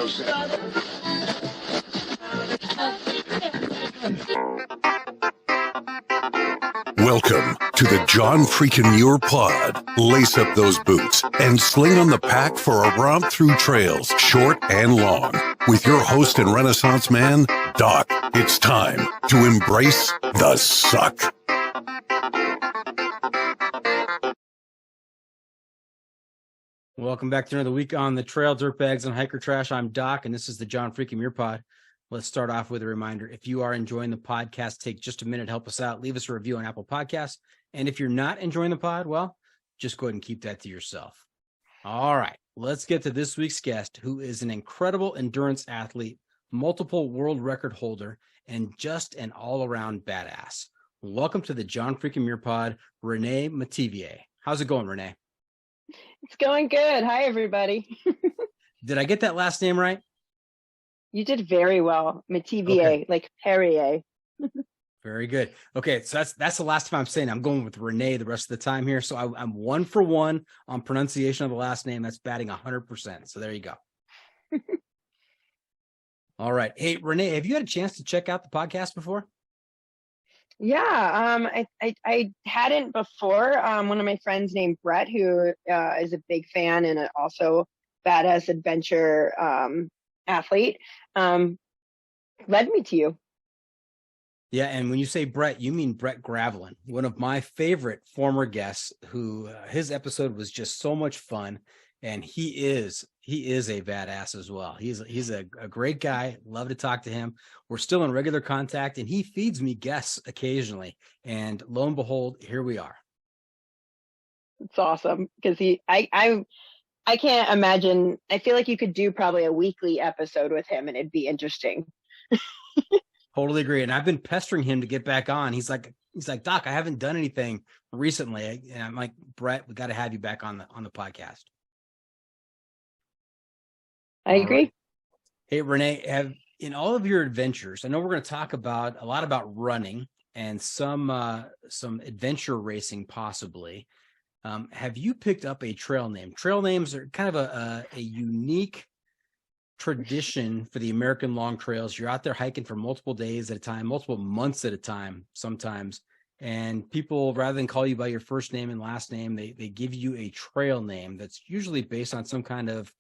Welcome to the John freaking Muir Pod. Lace up those boots and sling on the pack for a romp through trails, short and long. With your host and Renaissance man, Doc. It's time to embrace the suck. Welcome back to another week on the Trail, Dirtbags, and Hiker Trash. I'm Doc, and this is the John freaking Muir Pod. Let's start off with a reminder. If you are enjoying the podcast, take just a minute, help us out. Leave us a review on Apple Podcasts. And if you're not enjoying the pod, well, just go ahead and keep that to yourself. All right, let's get to this week's guest, who is an incredible endurance athlete, multiple world record holder, and just an all-around badass. Welcome to the John freaking Muir Pod, Renee Metivier. How's it going, Renee? It's going good. Hi, everybody. Did I get that last name right? You did very well. Metivier, okay. Like Perrier. Very good. Okay, so that's the last time I'm saying. I'm going with Renee the rest of the time here. So I'm 1 for 1 on pronunciation of the last name. That's batting 100%. So there you go. All right. Hey, Renee, have you had a chance to check out the podcast before? Yeah, I hadn't before. One of my friends named Brett, who is a big fan and also badass adventure athlete, led me to you. Yeah, and when you say Brett, you mean Brett Gravelin, one of my favorite former guests, who his episode was just so much fun, and he is a badass as well. He's a great guy. Love to talk to him. We're still in regular contact, and he feeds me guests occasionally. And lo and behold, here we are. It's awesome because I can't imagine. I feel like you could do probably a weekly episode with him, and it'd be interesting. Totally agree. And I've been pestering him to get back on. He's like, Doc, I haven't done anything recently. And I'm like, Brett, we got to have you back on the podcast. I agree. Right. Hey, Renee, in all of your adventures, I know we're going to talk a lot about running and some adventure racing possibly. Have you picked up a trail name? Trail names are kind of a unique tradition for the American long trails. You're out there hiking for multiple days at a time, multiple months at a time sometimes. And people, rather than call you by your first name and last name, they give you a trail name that's usually based on some kind of,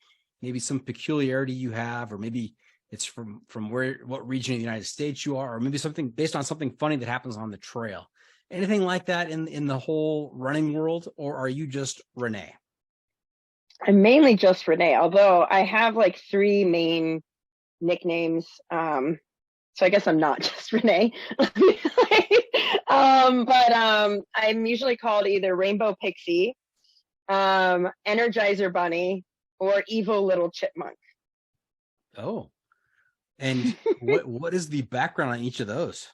maybe some peculiarity you have, or maybe it's from what region of the United States you are, or maybe something based on something funny that happens on the trail. Anything like that in the whole running world, or are you just Renee? I'm mainly just Renee, although I have like 3 main nicknames. So I guess I'm not just Renee. But I'm usually called either Rainbow Pixie, Energizer Bunny, or Evil Little Chipmunk. Oh, and what is the background on each of those?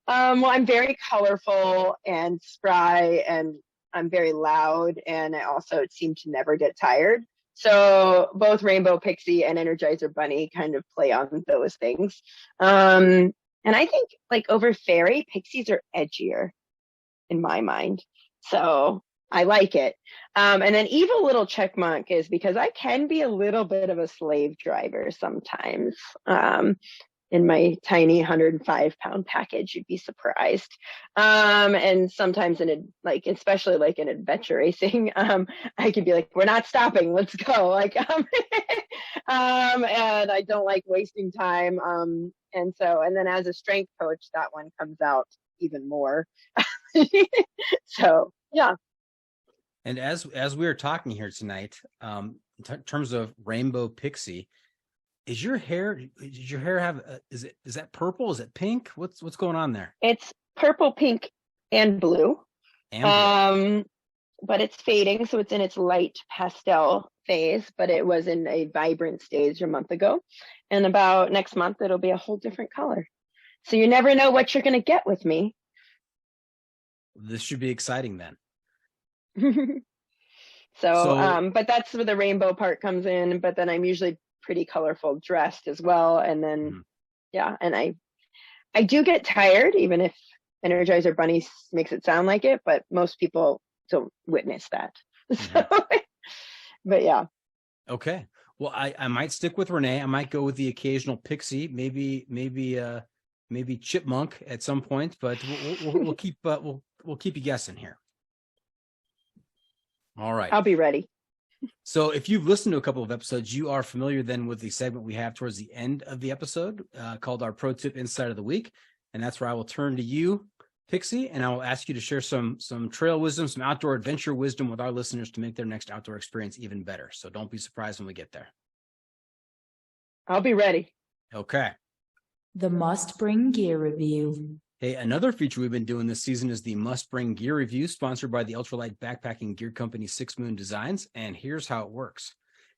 Well, I'm very colorful and spry, and I'm very loud, and I also seem to never get tired. So both Rainbow Pixie and Energizer Bunny kind of play on those things. And I think like over Fairy, Pixies are edgier in my mind. So I like it. And then Evil Little Chipmunk is because I can be a little bit of a slave driver sometimes. In my tiny 105-pound package, you'd be surprised. And sometimes especially like in adventure racing, I could be like, we're not stopping, let's go. And I don't like wasting time. And then as a strength coach, that one comes out even more. So, yeah. And as we are talking here tonight, in terms of Rainbow Pixie, Did your hair have is that purple? Is it pink? What's going on there? It's purple, pink, and blue. But it's fading, so it's in its light pastel phase, but it was in a vibrant stage a month ago. And about next month it'll be a whole different color. So you never know what you're gonna get with me. This should be exciting then. But that's where the rainbow part comes in, but then I'm usually pretty colorful dressed as well. And then, and I do get tired, even if Energizer Bunny makes it sound like it, but most people don't witness that. So, but yeah. Okay. Well, I might stick with Renee. I might go with the occasional pixie, maybe chipmunk at some point, but we'll keep we'll keep you guessing here. All right. I'll be ready. So if you've listened to a couple of episodes, you are familiar then with the segment we have towards the end of the episode called our Pro Tip Insight of the Week. And that's where I will turn to you, Pixie, and I will ask you to share some trail wisdom, some outdoor adventure wisdom with our listeners to make their next outdoor experience even better. So don't be surprised when we get there. I'll be ready. Okay. The Must Bring Gear Review. Hey, another feature we've been doing this season is the Must Bring Gear Review, sponsored by the ultralight backpacking gear company 6 Moon Designs. And here's how it works.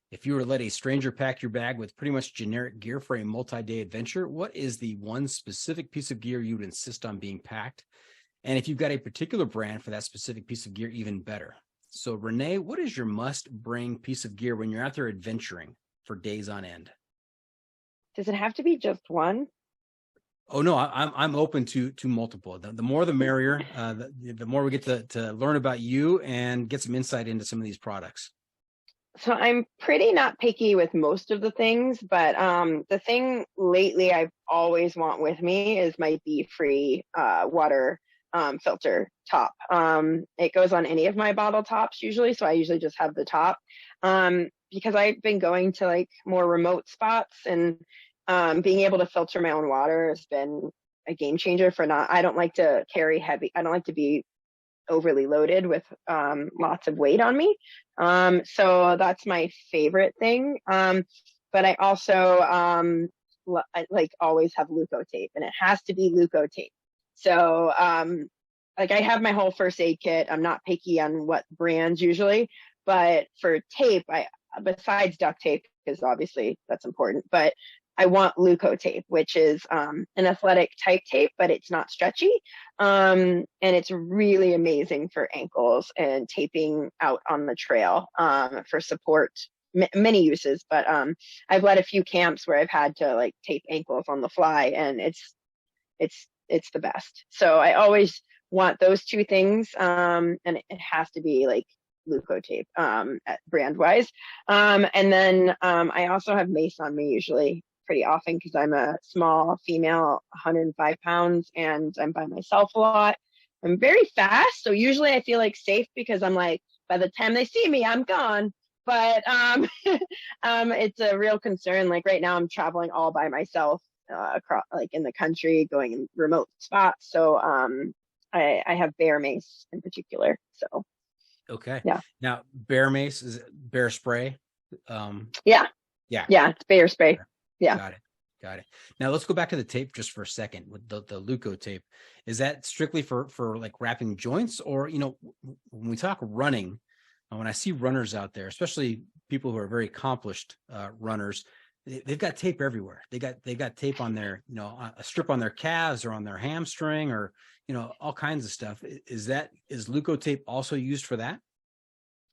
If you were to let a stranger pack your bag with pretty much generic gear for a multi-day adventure, what is the one specific piece of gear you would insist on being packed? And if you've got a particular brand for that specific piece of gear, even better. So Renee, what is your must-bring piece of gear when you're out there adventuring for days on end? Does it have to be just one? Oh no, I'm open to multiple. The more the merrier. The more we get to learn about you and get some insight into some of these products. So I'm pretty not picky with most of the things, but the thing lately I've always want with me is my Be-Free water filter top. It goes on any of my bottle tops usually, so I usually just have the top because I've been going to like more remote spots, and being able to filter my own water has been a game changer for I don't like to carry heavy. I don't like to be overly loaded with lots of weight on me. So that's my favorite thing. But I also I like always have Leuco tape, and it has to be Leuco tape. So like I have my whole first aid kit. I'm not picky on what brands usually, but for tape, besides duct tape, because obviously that's important, but I want Leuco tape, which is an athletic type tape, but it's not stretchy. And it's really amazing for ankles and taping out on the trail for support, many uses. But I've led a few camps where I've had to like tape ankles on the fly, and it's the best. So I always want those two things, and it has to be like Leuco tape brand wise. And then I also have mace on me usually pretty often because I'm a small female, 105 pounds, and I'm by myself a lot. I'm very fast, so usually I feel like safe because I'm like, by the time they see me, I'm gone. But it's a real concern. Like right now, I'm traveling all by myself across, like in the country, going in remote spots. So I have bear mace in particular. So okay, yeah. Now bear mace, is it bear spray? Yeah, it's bear spray. Yeah. Got it. Now let's go back to the tape just for a second with the Leuco tape. Is that strictly for like wrapping joints, or, you know, when we talk running, when I see runners out there, especially people who are very accomplished runners, they've got tape everywhere. They got tape on their, you know, a strip on their calves or on their hamstring, or, you know, all kinds of stuff. Is Leuco tape also used for that?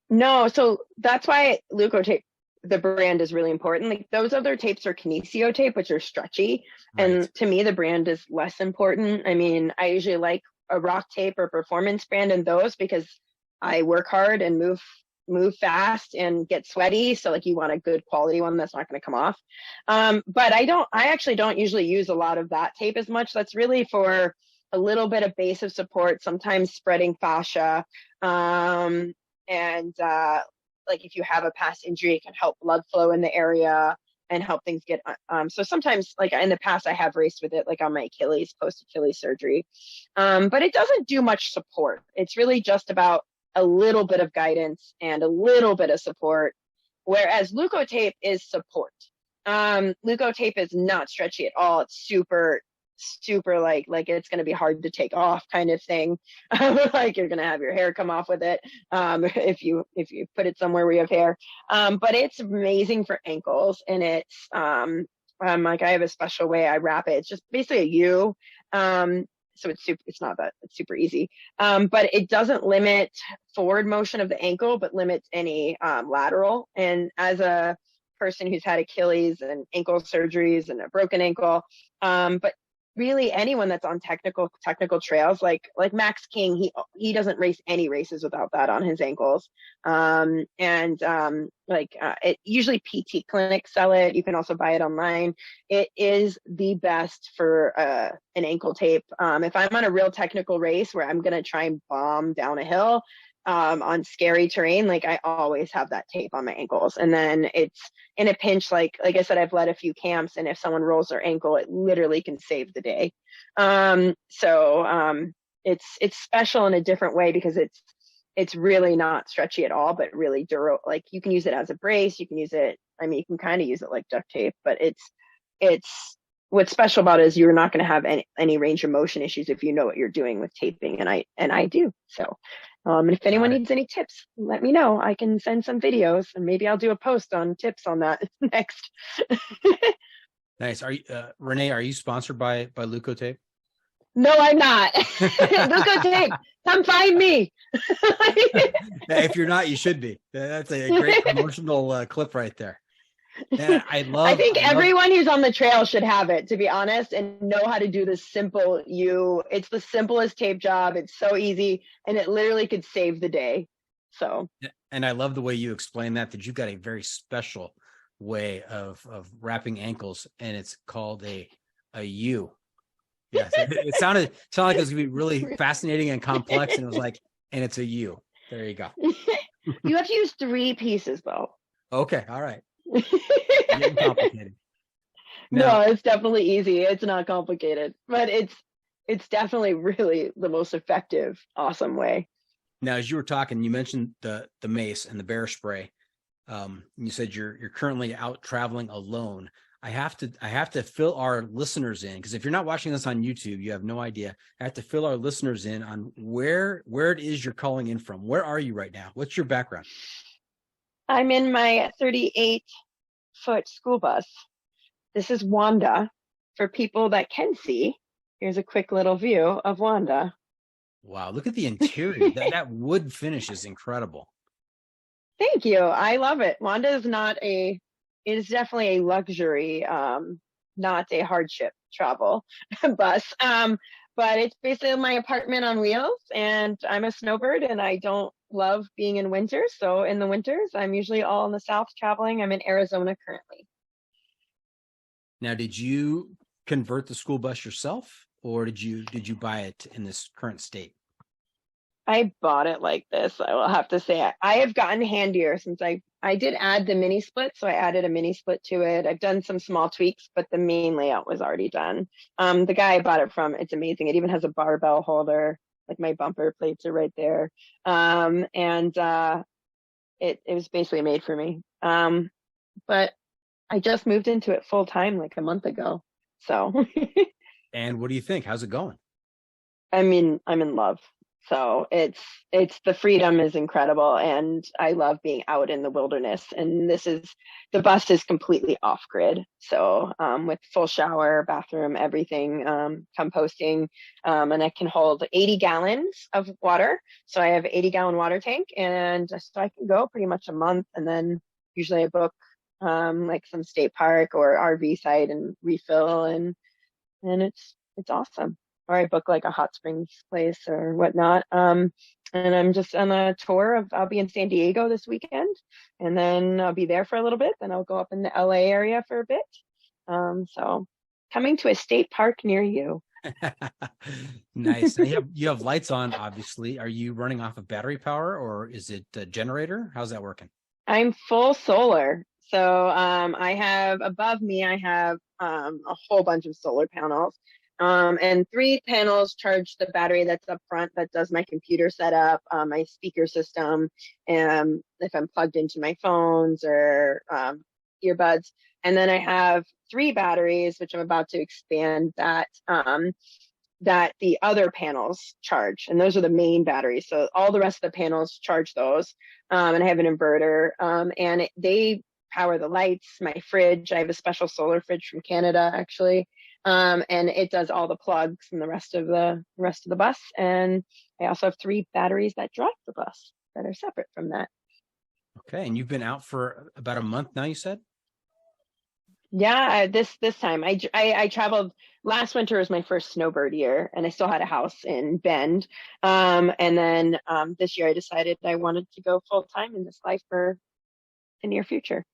No, so that's why Leuco tape, the brand, is really important. Like those other tapes are Kinesio tape, which are stretchy. Right. And to me, the brand is less important. I mean, I usually like a rock tape or performance brand in those because I work hard and move fast and get sweaty. So like you want a good quality one that's not going to come off. But I actually don't usually use a lot of that tape as much. That's really for a little bit of base of support, sometimes spreading fascia. And like if you have a past injury, it can help blood flow in the area and help things get, so sometimes like in the past I have raced with it, like on my Achilles, post Achilles surgery. But it doesn't do much support. It's really just about a little bit of guidance and a little bit of support. Whereas Leuco tape is support. Leuco tape is not stretchy at all. It's super like it's going to be hard to take off kind of thing. Like you're going to have your hair come off with it if you put it somewhere where you have hair. But it's amazing for ankles, and it's like I have a special way I wrap it. It's just basically a U. So it's not that it's super easy. But it doesn't limit forward motion of the ankle, but limits any lateral. And as a person who's had Achilles and ankle surgeries and a broken ankle, but really anyone that's on technical trails, like Max King, he doesn't race any races without that on his ankles. It usually PT clinics sell it. You can also buy it online. It is the best for an ankle tape. If I'm on a real technical race where I'm gonna try and bomb down a hill on scary terrain, like I always have that tape on my ankles. And then it's in a pinch, like I said, I've led a few camps, and if someone rolls their ankle, it literally can save the day. It's special in a different way because it's really not stretchy at all, but really durable. Like you can use it as a brace. You can use it. I mean, you can kind of use it like duct tape, but it's what's special about it is you're not going to have any range of motion issues if you know what you're doing with taping, and I do. So, and if anyone needs any tips, let me know. I can send some videos, and maybe I'll do a post on tips on that next. Nice. Are you, Renee? Are you sponsored by Luco Tape? No, I'm not. Luco Tape, come find me. If you're not, you should be. That's a great promotional clip right there. And I think everyone who's on the trail should have it, to be honest, and know how to do this simple it's the simplest tape job. It's so easy, and it literally could save the day. So, and I love the way you explain that you've got a very special way of wrapping ankles, and it's called a U. Yes, it sounded like it was gonna be really fascinating and complex, and it was like, and it's a U. There you go. You have to use 3 pieces though. Okay, all right. Getting complicated. No, it's definitely easy. It's not complicated, but it's definitely really the most effective, awesome way. Now, as you were talking, you mentioned the mace and the bear spray. You said you're currently out traveling alone. I have to fill our listeners in, because if you're not watching this on YouTube, you have no idea. I have to fill our listeners in on where it is you're calling in from. Where are you right now? What's your background? I'm in my 38-foot school bus. This is Wanda. For people that can see, here's a quick little view of Wanda. Wow, look at the interior. that wood finish is incredible. Thank you. I love it. Wanda is definitely a luxury, not a hardship travel bus. But it's basically my apartment on wheels, and I'm a snowbird, and I don't love being in winter. So in the winters, I'm usually all in the South traveling. I'm in Arizona currently. Now, did you convert the school bus yourself, or did you buy it in this current state? I bought it like this. I will have to say I have gotten handier since I did add the mini split. So I added a mini split to it. I've done some small tweaks, but the main layout was already done. The guy I bought it from, it's amazing. It even has a barbell holder. Like my bumper plates are right there. It was basically made for me. But I just moved into it full time like a month ago. So. And what do you think? How's it going? I mean, I'm in love. So it's the freedom is incredible, and I love being out in the wilderness. And the bus is completely off grid. So with full shower, bathroom, everything, composting, and it can hold 80 gallons of water. So I have 80-gallon water tank, and so I can go pretty much a month. And then usually I book like some state park or RV site and refill, and it's awesome. Or I book like a hot springs place or whatnot. And I'm just on a tour I'll be in San Diego this weekend, and then I'll be there for a little bit. Then I'll go up in the LA area for a bit. So coming to a state park near you. Nice. You have lights on, obviously. Are you running off of battery power, or is it a generator? How's that working? I'm full solar. So above me, I have a whole bunch of solar panels. And 3 panels charge the battery that's up front that does my computer setup, my speaker system, and if I'm plugged into my phones or earbuds. And then I have 3 batteries, which I'm about to expand that the other panels charge. And those are the main batteries. So all the rest of the panels charge those. And I have an inverter, and they power the lights, my fridge. I have a special solar fridge from Canada, actually. And it does all the plugs and the rest of the bus. And I also have 3 batteries that drive the bus that are separate from that. Okay. And you've been out for about a month now, you said? Yeah, this time I traveled. Last winter was my first snowbird year, and I still had a house in Bend. And then this year I decided I wanted to go full time in this life for the near future.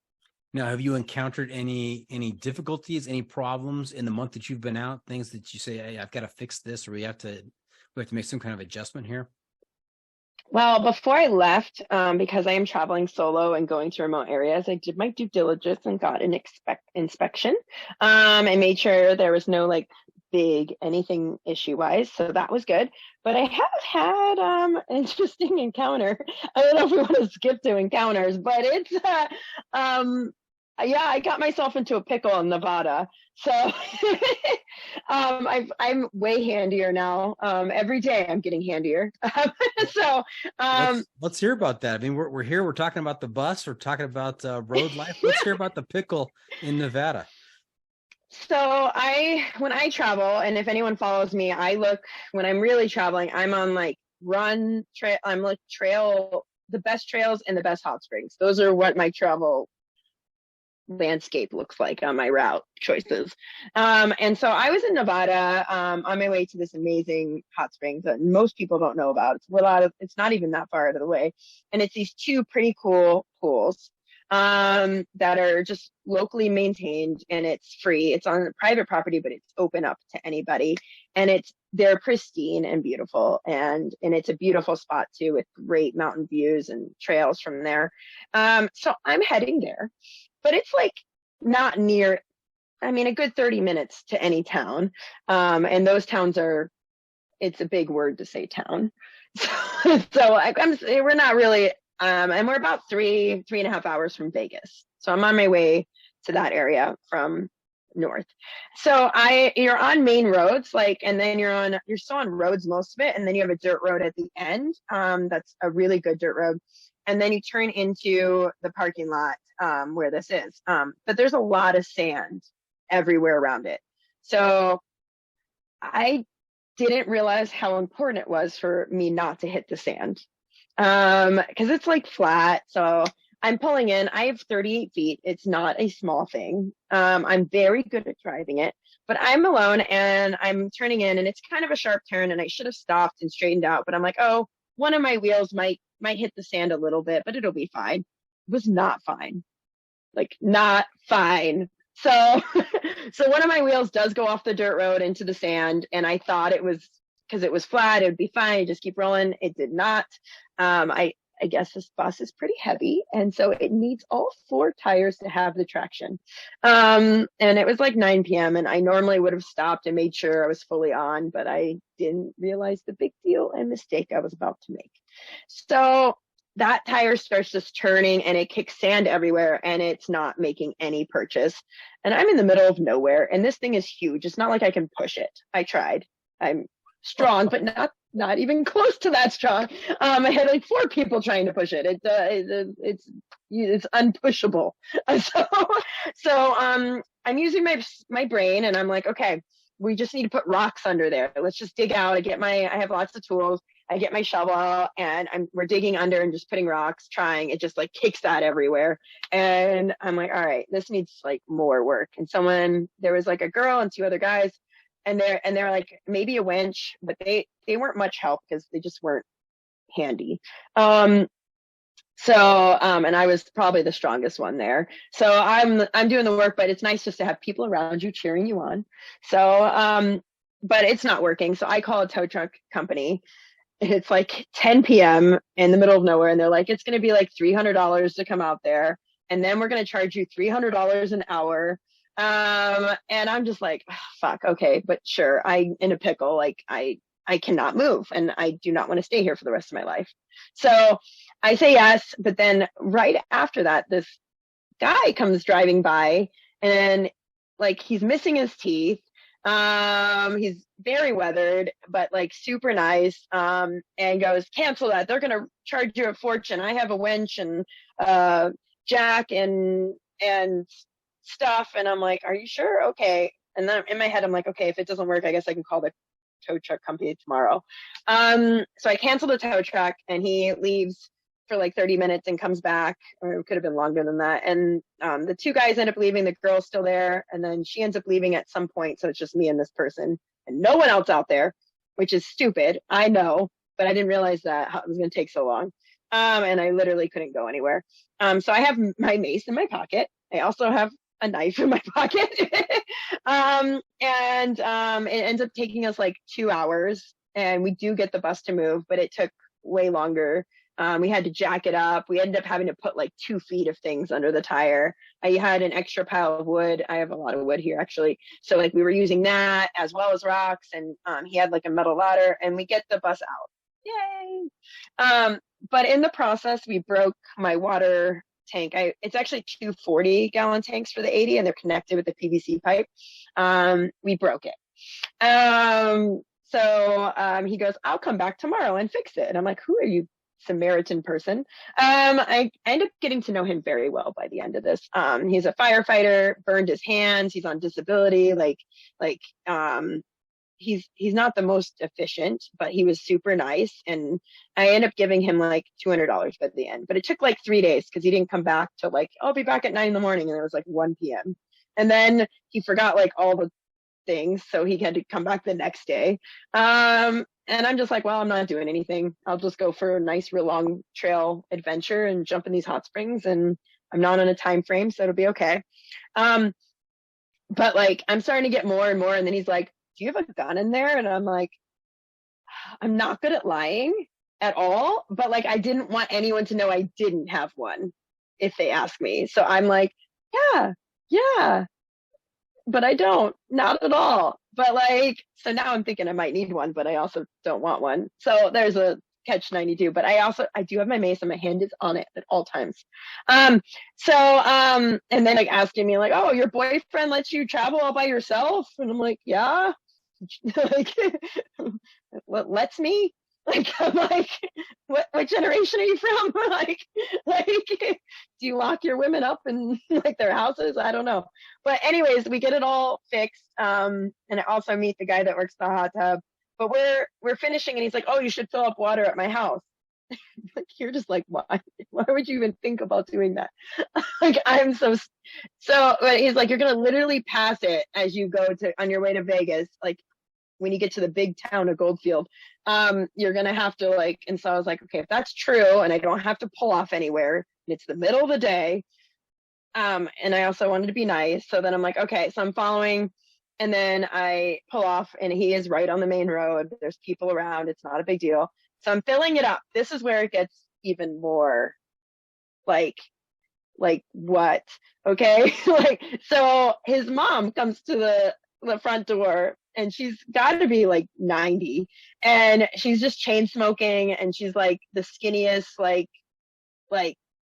Now, have you encountered any difficulties, any problems in the month that you've been out? Things that you say, hey, I've got to fix this, or we have to make some kind of adjustment here? Well, before I left, because I am traveling solo and going to remote areas, I did my due diligence and got an inspection. I made sure there was no like big anything issue wise, so that was good. But I have had an interesting encounter. I don't know if we want to skip to encounters, but it's yeah, I got myself into a pickle in Nevada. So I'm way handier now. Every day I'm getting handier. So let's hear about that. I mean, we're here. We're talking about the bus. We're talking about road life. Let's hear about the pickle in Nevada. So when I travel, and if anyone follows me, when I'm really traveling, I'm on like I'm like the best trails and the best hot springs. Those are what my travel landscape looks like on my route choices. And so I was in Nevada on my way to this amazing hot springs that most people don't know about. It's not even that far out of the way. And it's these two pretty cool pools that are just locally maintained, and it's free. It's on private property, but it's open up to anybody. And they're pristine and beautiful. And it's a beautiful spot too, with great mountain views and trails from there. So I'm heading there. But it's like not near, I mean, a good 30 minutes to any town. And those towns it's a big word to say town. So we're not really, and we're about 3.5 hours from Vegas. So I'm on my way to that area from north. So you're on main roads, and then you're still on roads most of it. And then you have a dirt road at the end. That's a really good dirt road. And then you turn into the parking lot where this is. But there's a lot of sand everywhere around it. So I didn't realize how important it was for me not to hit the sand. Because it's like flat. So I'm pulling in. I have 38 feet. It's not a small thing. I'm very good at driving it. But I'm alone and I'm turning in, and it's kind of a sharp turn, and I should have stopped and straightened out. But I'm like, oh, one of my wheels might hit the sand a little bit, but it'll be fine. It was not fine. Like, not fine. So one of my wheels does go off the dirt road into the sand, and I thought it was because it was flat, it would be fine, just keep rolling. It did not. I guess this bus is pretty heavy, and so it needs all 4 tires to have the traction. And it was like 9 p.m. and I normally would have stopped and made sure I was fully on, but I didn't realize the big deal and mistake I was about to make. So that tire starts just turning, and it kicks sand everywhere, and it's not making any purchase. And I'm in the middle of nowhere, and this thing is huge. It's not like I can push it. I tried. I'm strong, but not even close to that strong. I had like 4 people trying to push it. It's unpushable. So I'm using my brain, and I'm like, okay, we just need to put rocks under there. Let's just dig out. I have lots of tools. I get my shovel, and we're digging under and just putting rocks, trying. It just like kicks that everywhere. And I'm like, all right, this needs like more work. And there was like a girl and 2 other guys, and they're like maybe a winch, but they weren't much help because they just weren't handy. And I was probably the strongest one there. So I'm doing the work, but it's nice just to have people around you cheering you on. So but it's not working. So I call a tow truck company. It's like 10 p.m. in the middle of nowhere, and they're like, it's going to be like $300 to come out there, and then we're going to charge you $300 an hour. And I'm just like, oh, fuck, okay, but sure. I'm in a pickle. Like I cannot move, and I do not want to stay here for the rest of my life. So I say yes, but then right after that, this guy comes driving by, and like he's missing his teeth. He's very weathered, but like super nice. And goes, cancel that. They're gonna charge you a fortune. I have a winch and jack and stuff. And I'm like, are you sure? Okay. And then in my head, I'm like, okay, if it doesn't work, I guess I can call the tow truck company tomorrow. So I cancel the tow truck, and he leaves for like 30 minutes and comes back, or it could have been longer than that. And the two guys end up leaving, the girl's still there, and then she ends up leaving at some point. So it's just me and this person and no one else out there, which is stupid. I know, but I didn't realize that it was going to take so long. And I literally couldn't go anywhere. So I have my mace in my pocket. I also have a knife in my pocket. And it ends up taking us like 2 hours, and we do get the bus to move, but it took way longer. We had to jack it up. We ended up having to put like 2 feet of things under the tire. I had an extra pile of wood. I have a lot of wood here, actually. So like we were using that as well as rocks, and he had like a metal ladder, and we get the bus out. Yay! But in the process, we broke my water tank. It's actually 240-gallon tanks for the 80, and they're connected with the PVC pipe. We broke it. So he goes, I'll come back tomorrow and fix it. And I'm like, who are you, Samaritan person? I end up getting to know him very well by the end of this. He's a firefighter, burned his hands. He's on disability. He's not the most efficient, but he was super nice. And I ended up giving him like $200 by the end, but it took like 3 days because he didn't come back till like, I'll be back at 9 in the morning. And it was like 1 p.m. And then he forgot like all the things. So he had to come back the next day. And I'm just like, well, I'm not doing anything. I'll just go for a nice, real long trail adventure and jump in these hot springs. And I'm not on a time frame, so it'll be okay. But like, I'm starting to get more and more. And then he's like, do you have a gun in there? And I'm like, I'm not good at lying at all, but like, I didn't want anyone to know I didn't have one if they ask me. So I'm like, yeah, but I don't, not at all. But like, so now I'm thinking I might need one, but I also don't want one. So there's a catch-92, but I do have my mace and my hand is on it at all times. And then like asking me like, oh, your boyfriend lets you travel all by yourself? And I'm like, yeah. Like, what lets me? Like, I'm like, what generation are you from? like, do you lock your women up in like their houses? I don't know. But anyways, we get it all fixed. And I also meet the guy that works the hot tub. But we're finishing, and he's like, oh, you should fill up water at my house. Like, you're just like, why would you even think about doing that? Like, I'm so, but he's like, you're going to literally pass it as you go on your way to Vegas. Like, when you get to the big town of Goldfield, you're going to have to like, and so I was like, okay, if that's true, and I don't have to pull off anywhere, and it's the middle of the day. And I also wanted to be nice. So then I'm like, okay, so I'm following. And then I pull off, and he is right on the main road. There's people around. It's not a big deal. So I'm filling it up. This is where it gets even more like what? Okay. Like, so his mom comes to the front door, and she's got to be like 90, and she's just chain smoking, and she's like the skinniest, like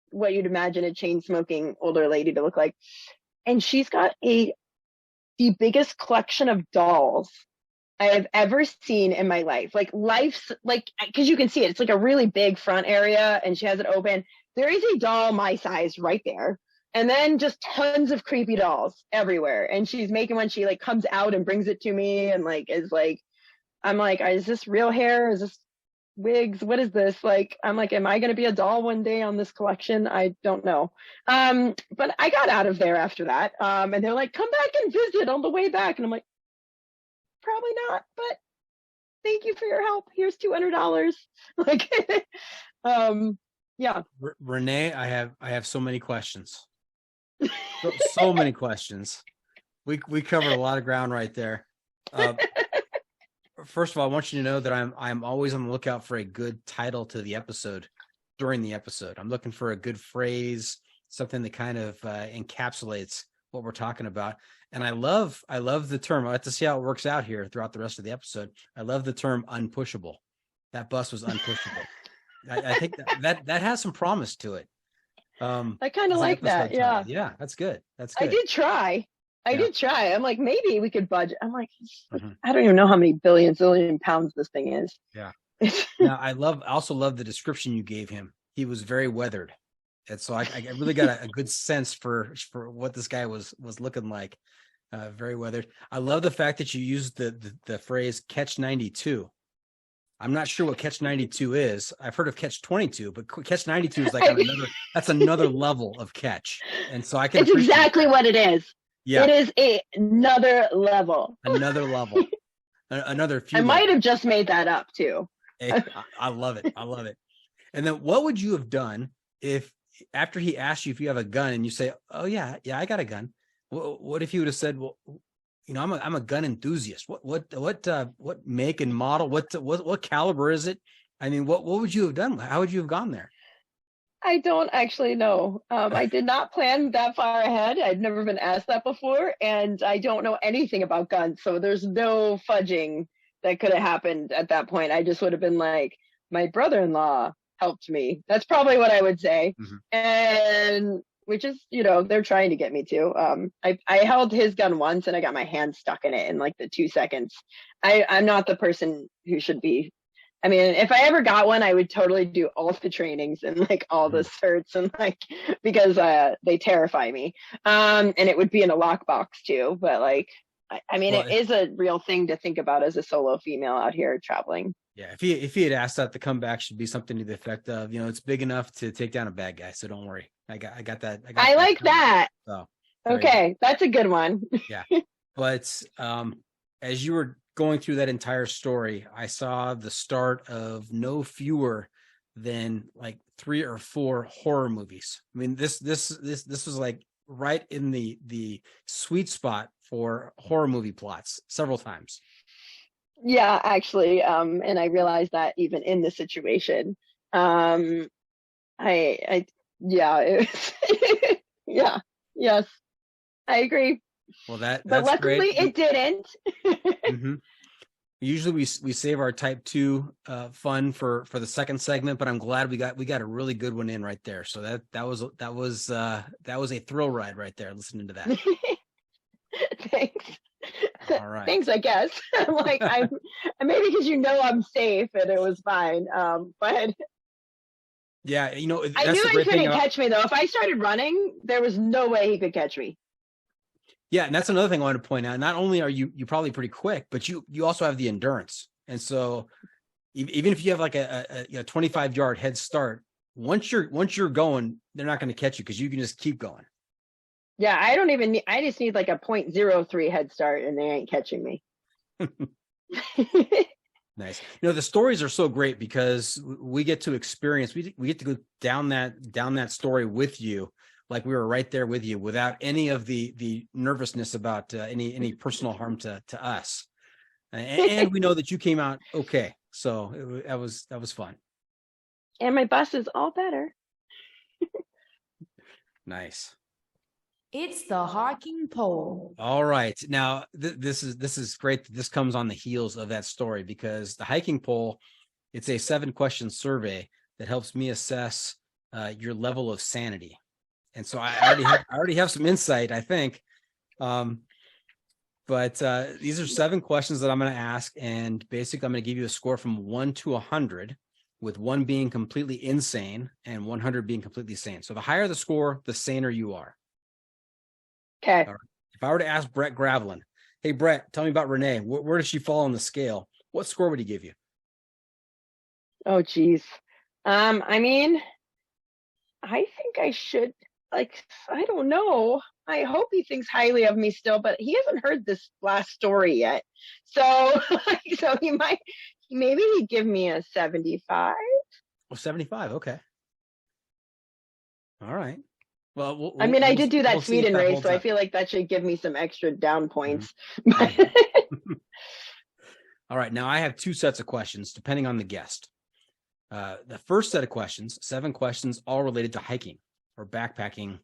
what you'd imagine a chain smoking older lady to look like. And she's got the biggest collection of dolls I have ever seen in my life. Like, life's like, because you can see it. It's like a really big front area, and she has it open. There is a doll my size right there. And then just tons of creepy dolls everywhere. And she's making one. She like comes out and brings it to me, and like is like, I'm like, is this real hair? Is this wigs? What is this? Like, I'm like, am I going to be a doll one day on this collection? I don't know. But I got out of there after that. And they're like, come back and visit on the way back. And I'm like, probably not, but thank you for your help. Here's $200. Like, yeah. Renee, I have so many questions. So many questions. We covered a lot of ground right there. First of all, I want you to know that I'm always on the lookout for a good title to the episode during the episode. I'm looking for a good phrase, something that kind of encapsulates what we're talking about. And I love the term. I'll have to see how it works out here throughout the rest of the episode. I love the term unpushable. That bus was unpushable. I think that has some promise to it. I kind of like that. Yeah. Yeah, that's good. That's good. I did try. I'm like, maybe we could budget. I'm like, I don't even know how many zillion pounds this thing is. Yeah. Now, I also love the description you gave him. He was very weathered. And so I really got a good sense for what this guy was looking like. Very weathered. I love the fact that you used the phrase catch 92. I'm not sure what Catch 92 is. I've heard of Catch 22, but Catch 92 is like that's another level of catch. And so I can It's exactly what it is. Yeah. It is another level. Another level. Another few. I might have just made that up too. I love it. I love it. And then what would you have done if after he asked you if you have a gun and you say, "Oh yeah, I got a gun." What if he would have said, "Well, you know, I'm a gun enthusiast. What make and model? What caliber is it?" I mean, what would you have done? How would you have gone there? I don't actually know. I did not plan that far ahead. I'd never been asked that before, and I don't know anything about guns. So there's no fudging that could have happened at that point. I just would have been like, my brother-in-law helped me. That's probably what I would say. Mm-hmm. And which is, you know, they're trying to get me to. I held his gun once and I got my hand stuck in it in like the 2 seconds. I'm not the person who should be. I mean, if I ever got one, I would totally do all the trainings and like all the certs and like, because they terrify me. And it would be in a lockbox too. But like, I mean, well, it is a real thing to think about as a solo female out here traveling. Yeah. If he had asked that, the comeback should be something to the effect of, you know, it's big enough to take down a bad guy. So don't worry. I got that. I like that. So, okay. That's a good one. Yeah. But as you were going through that entire story, I saw the start of no fewer than like 3 or 4 horror movies. I mean, this was like right in the sweet spot for horror movie plots several times. Yeah, actually, and I realized that even in the situation, yeah, it was yeah, yes, I agree. Well, but luckily great. It didn't. Mm-hmm. Usually we save our type 2 fun for the second segment, but I'm glad we got a really good one in right there. So that was a thrill ride right there. Listening to that. Thanks. All right. Thanks, I guess. I'm like maybe because you know I'm safe and it was fine. But yeah, you know, I knew he couldn't catch me though. If I started running, there was no way he could catch me. Yeah, and that's another thing I wanted to point out. Not only are you probably pretty quick, but you also have the endurance. And so even if you have like a 25-yard head start, once you're going, they're not going to catch you because you can just keep going. Yeah, I just need like a 0.03 head start and they ain't catching me. Nice. You know, the stories are so great because we get to experience, we get to go down that story with you. Like we were right there with you without any of the nervousness about any personal harm to us. And we know that you came out okay. So that was fun. And my bus is all better. Nice. It's the hiking pole. All right. Now this is great that this comes on the heels of that story because the hiking pole, it's a 7-question survey that helps me assess your level of sanity. And so I already have some insight, I think. But these are 7 questions that I'm going to ask. And basically, I'm going to give you a score from 1 to 100, with 1 being completely insane and 100 being completely sane. So the higher the score, the saner you are. Okay. Right. If I were to ask Brett Gravelin, hey, Brett, tell me about Renee. Where does she fall on the scale? What score would he give you? Oh, geez. I mean, I think I should. Like, I don't know. I hope he thinks highly of me still, but he hasn't heard this last story yet. So maybe he'd give me a 75. Oh, 75. Okay. All right. Well, I mean, I did do that Sweden race, so I feel like that should give me some extra down points. Mm-hmm. All right. Now I have 2 sets of questions depending on the guest. The first set of questions, 7 questions, all related to hiking or backpacking,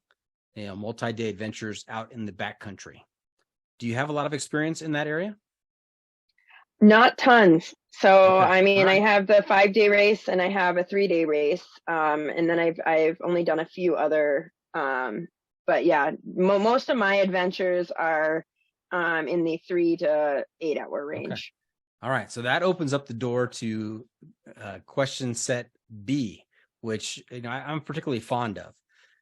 you know, multi-day adventures out in the backcountry. Do you have a lot of experience in that area? Not tons. So, Okay. I mean, Right. I have the 5-day race and I have a 3-day race. And then I've only done a few other, but yeah, most of my adventures are, in the 3 to 8 hour range. Okay. All right. So that opens up the door to question set B, which, you know, I'm particularly fond of.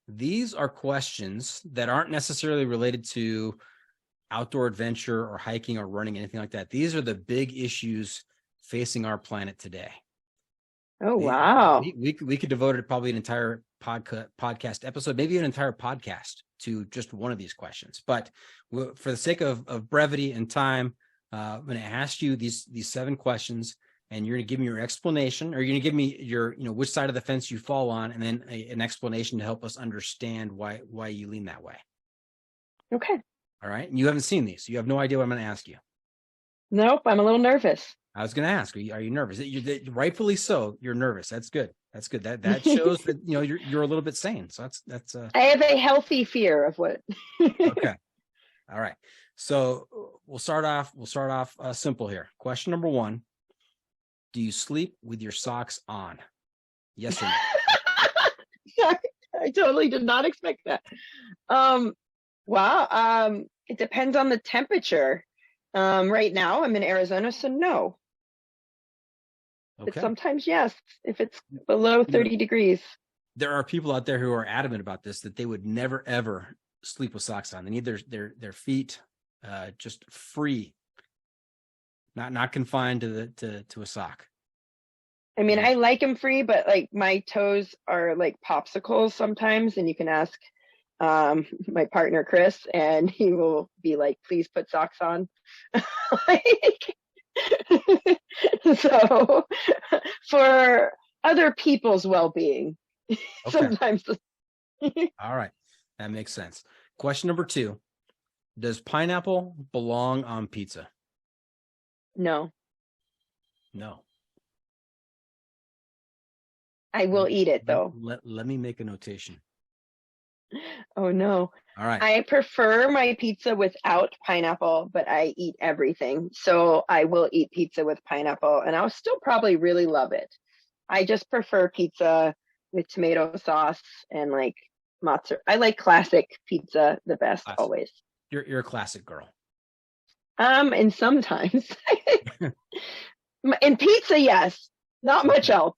These are questions that aren't necessarily related to outdoor adventure or hiking or running, anything like that. These are the big issues facing our planet today. Oh, wow. We could devote it probably an entire podcast episode, maybe an entire podcast to just one of these questions. But for the sake of brevity and time, I'm going to ask you these 7 questions, and you're going to give me your explanation, or you're going to give me your, which side of the fence you fall on, and then an explanation to help us understand why you lean that way. Okay. All right. And you haven't seen these, so you have no idea what I'm going to ask you. Nope, I'm a little nervous. I was going to ask, are you nervous? Rightfully so. You're nervous. That's good. That's good. That shows that you're a little bit sane. So that's. I have a healthy fear of what. Okay. All right. So we'll start off simple here. Question number 1: do you sleep with your socks on? Yes or no? I totally did not expect that. Wow. It depends on the temperature. Right now I'm in Arizona, so no. Okay. But sometimes yes, if it's below 30 degrees. There are people out there who are adamant about this, that they would never ever sleep with socks on. They need their feet just free, not confined to a sock. I mean, I like them free, but like my toes are like popsicles sometimes, and you can ask my partner Chris, and he will be like, "Please put socks on." So, for other people's well-being, Okay. sometimes. All right, that makes sense. Question number 2: does pineapple belong on pizza? No, No. I will eat it though. Let me make a notation. Oh no. All right. I prefer my pizza without pineapple, but I eat everything. So I will eat pizza with pineapple, and I'll still probably really love it. I just prefer pizza with tomato sauce and like mozzarella. I like classic pizza the best always. You're a classic girl. And sometimes in pizza, yes, not much else.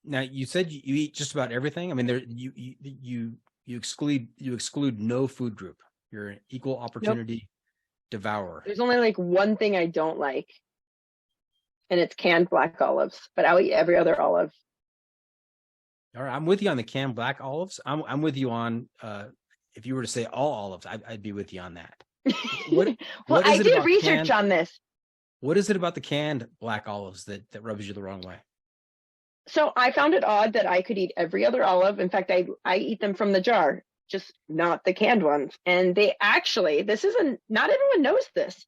Now you said you eat just about everything. I mean, you exclude no food group. You're an equal opportunity devourer. There's only like one thing I don't like, and it's canned black olives. But I'll eat every other olive. All right, I'm with you on the canned black olives. I'm with you on if you were to say all olives, I'd be with you on that. Well, I did research on this. What is it about the canned black olives that rubs you the wrong way? So I found it odd that I could eat every other olive. In fact, I eat them from the jar, just not the canned ones. And they actually, not everyone knows this.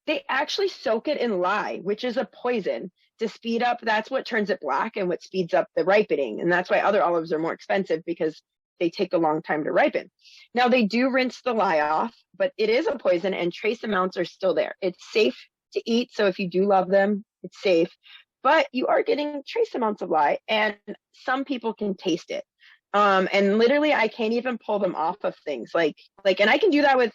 They actually soak it in lye, which is a poison, to speed up. That's what turns it black and what speeds up the ripening. And that's why other olives are more expensive, because they take a long time to ripen. Now, they do rinse the lye off, but it is a poison and trace amounts are still there. It's safe to eat. So if you do love them, it's safe. But you are getting trace amounts of lye, and some people can taste it. And literally, I can't even pull them off of things like, and I can do that with,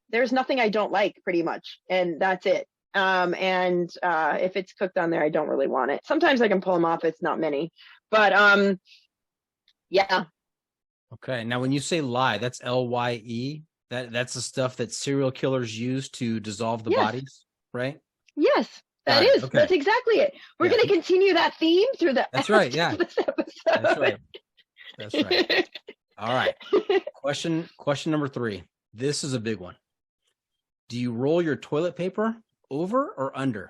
there's nothing I don't like pretty much, and that's it. If it's cooked on there, I don't really want it. Sometimes I can pull them off. It's not many, but yeah. Okay. Now, when you say lye, that's LYE. That's the stuff that serial killers use to dissolve the bodies, right? Yes. That is. Okay. That's exactly it. We're going to continue that theme through the. That's right. Yeah. This episode. That's right. All right. Question number 3. This is a big one. Do you roll your toilet paper over or under?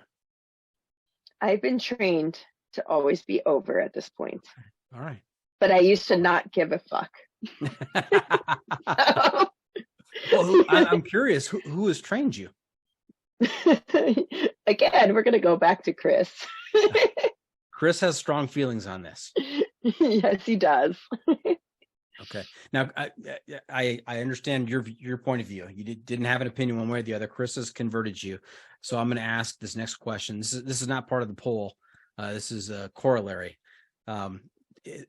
I've been trained to always be over at this point. All right. But I used to not give a fuck. Well, I'm curious. Who has trained you? Again, we're going to go back to Chris. Chris has strong feelings on this. Yes, he does. Okay. Now, I understand your point of view. You didn't have an opinion one way or the other. Chris has converted you. So I'm going to ask this next question. This is not part of the poll. This is a corollary.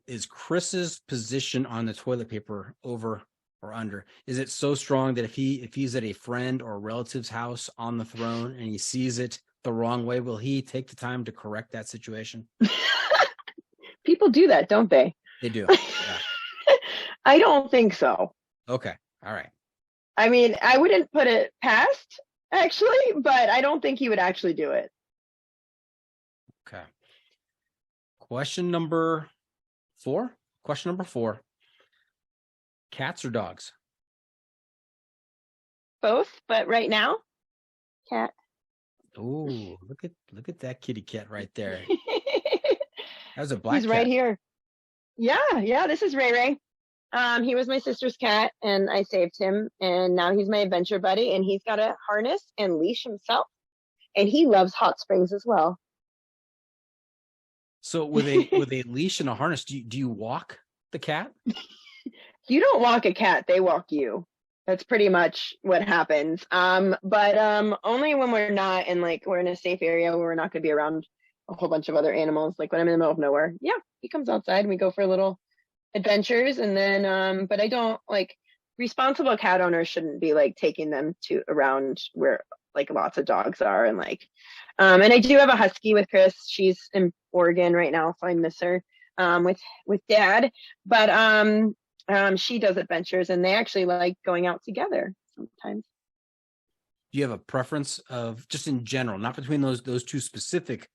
Is Chris's position on the toilet paper over or under? Is it so strong that if he's at a friend or a relative's house on the throne and he sees it the wrong way, will he take the time to correct that situation? People do that, don't they? They do. Yeah. I don't think so. Okay. All right. I mean, I wouldn't put it past, actually, but I don't think he would actually do it. Okay. Question number 4. Question number 4. Cats or dogs? Both, but right now, cat. Oh, look at that kitty cat right there. That was a black He's right cat. here. Yeah, this is Ray Ray. He was my sister's cat, and I saved him, and now he's my adventure buddy, and he's got a harness and leash himself, and he loves hot springs as well. So with a leash and a harness, do you walk the cat? You don't walk a cat, they walk you. That's pretty much what happens. But only when we're not in, like, we're in a safe area where we're not going to be around a whole bunch of other animals. Like when I'm in the middle of nowhere, yeah, he comes outside and we go for little adventures. And then, but I don't, like, responsible cat owners shouldn't be like taking them to around where like lots of dogs are. And like, and I do have a husky with Chris. She's in Oregon right now, so I miss her, with dad. But, she does adventures, and they actually like going out together sometimes. Do you have a preference of, just in general, not between those two specific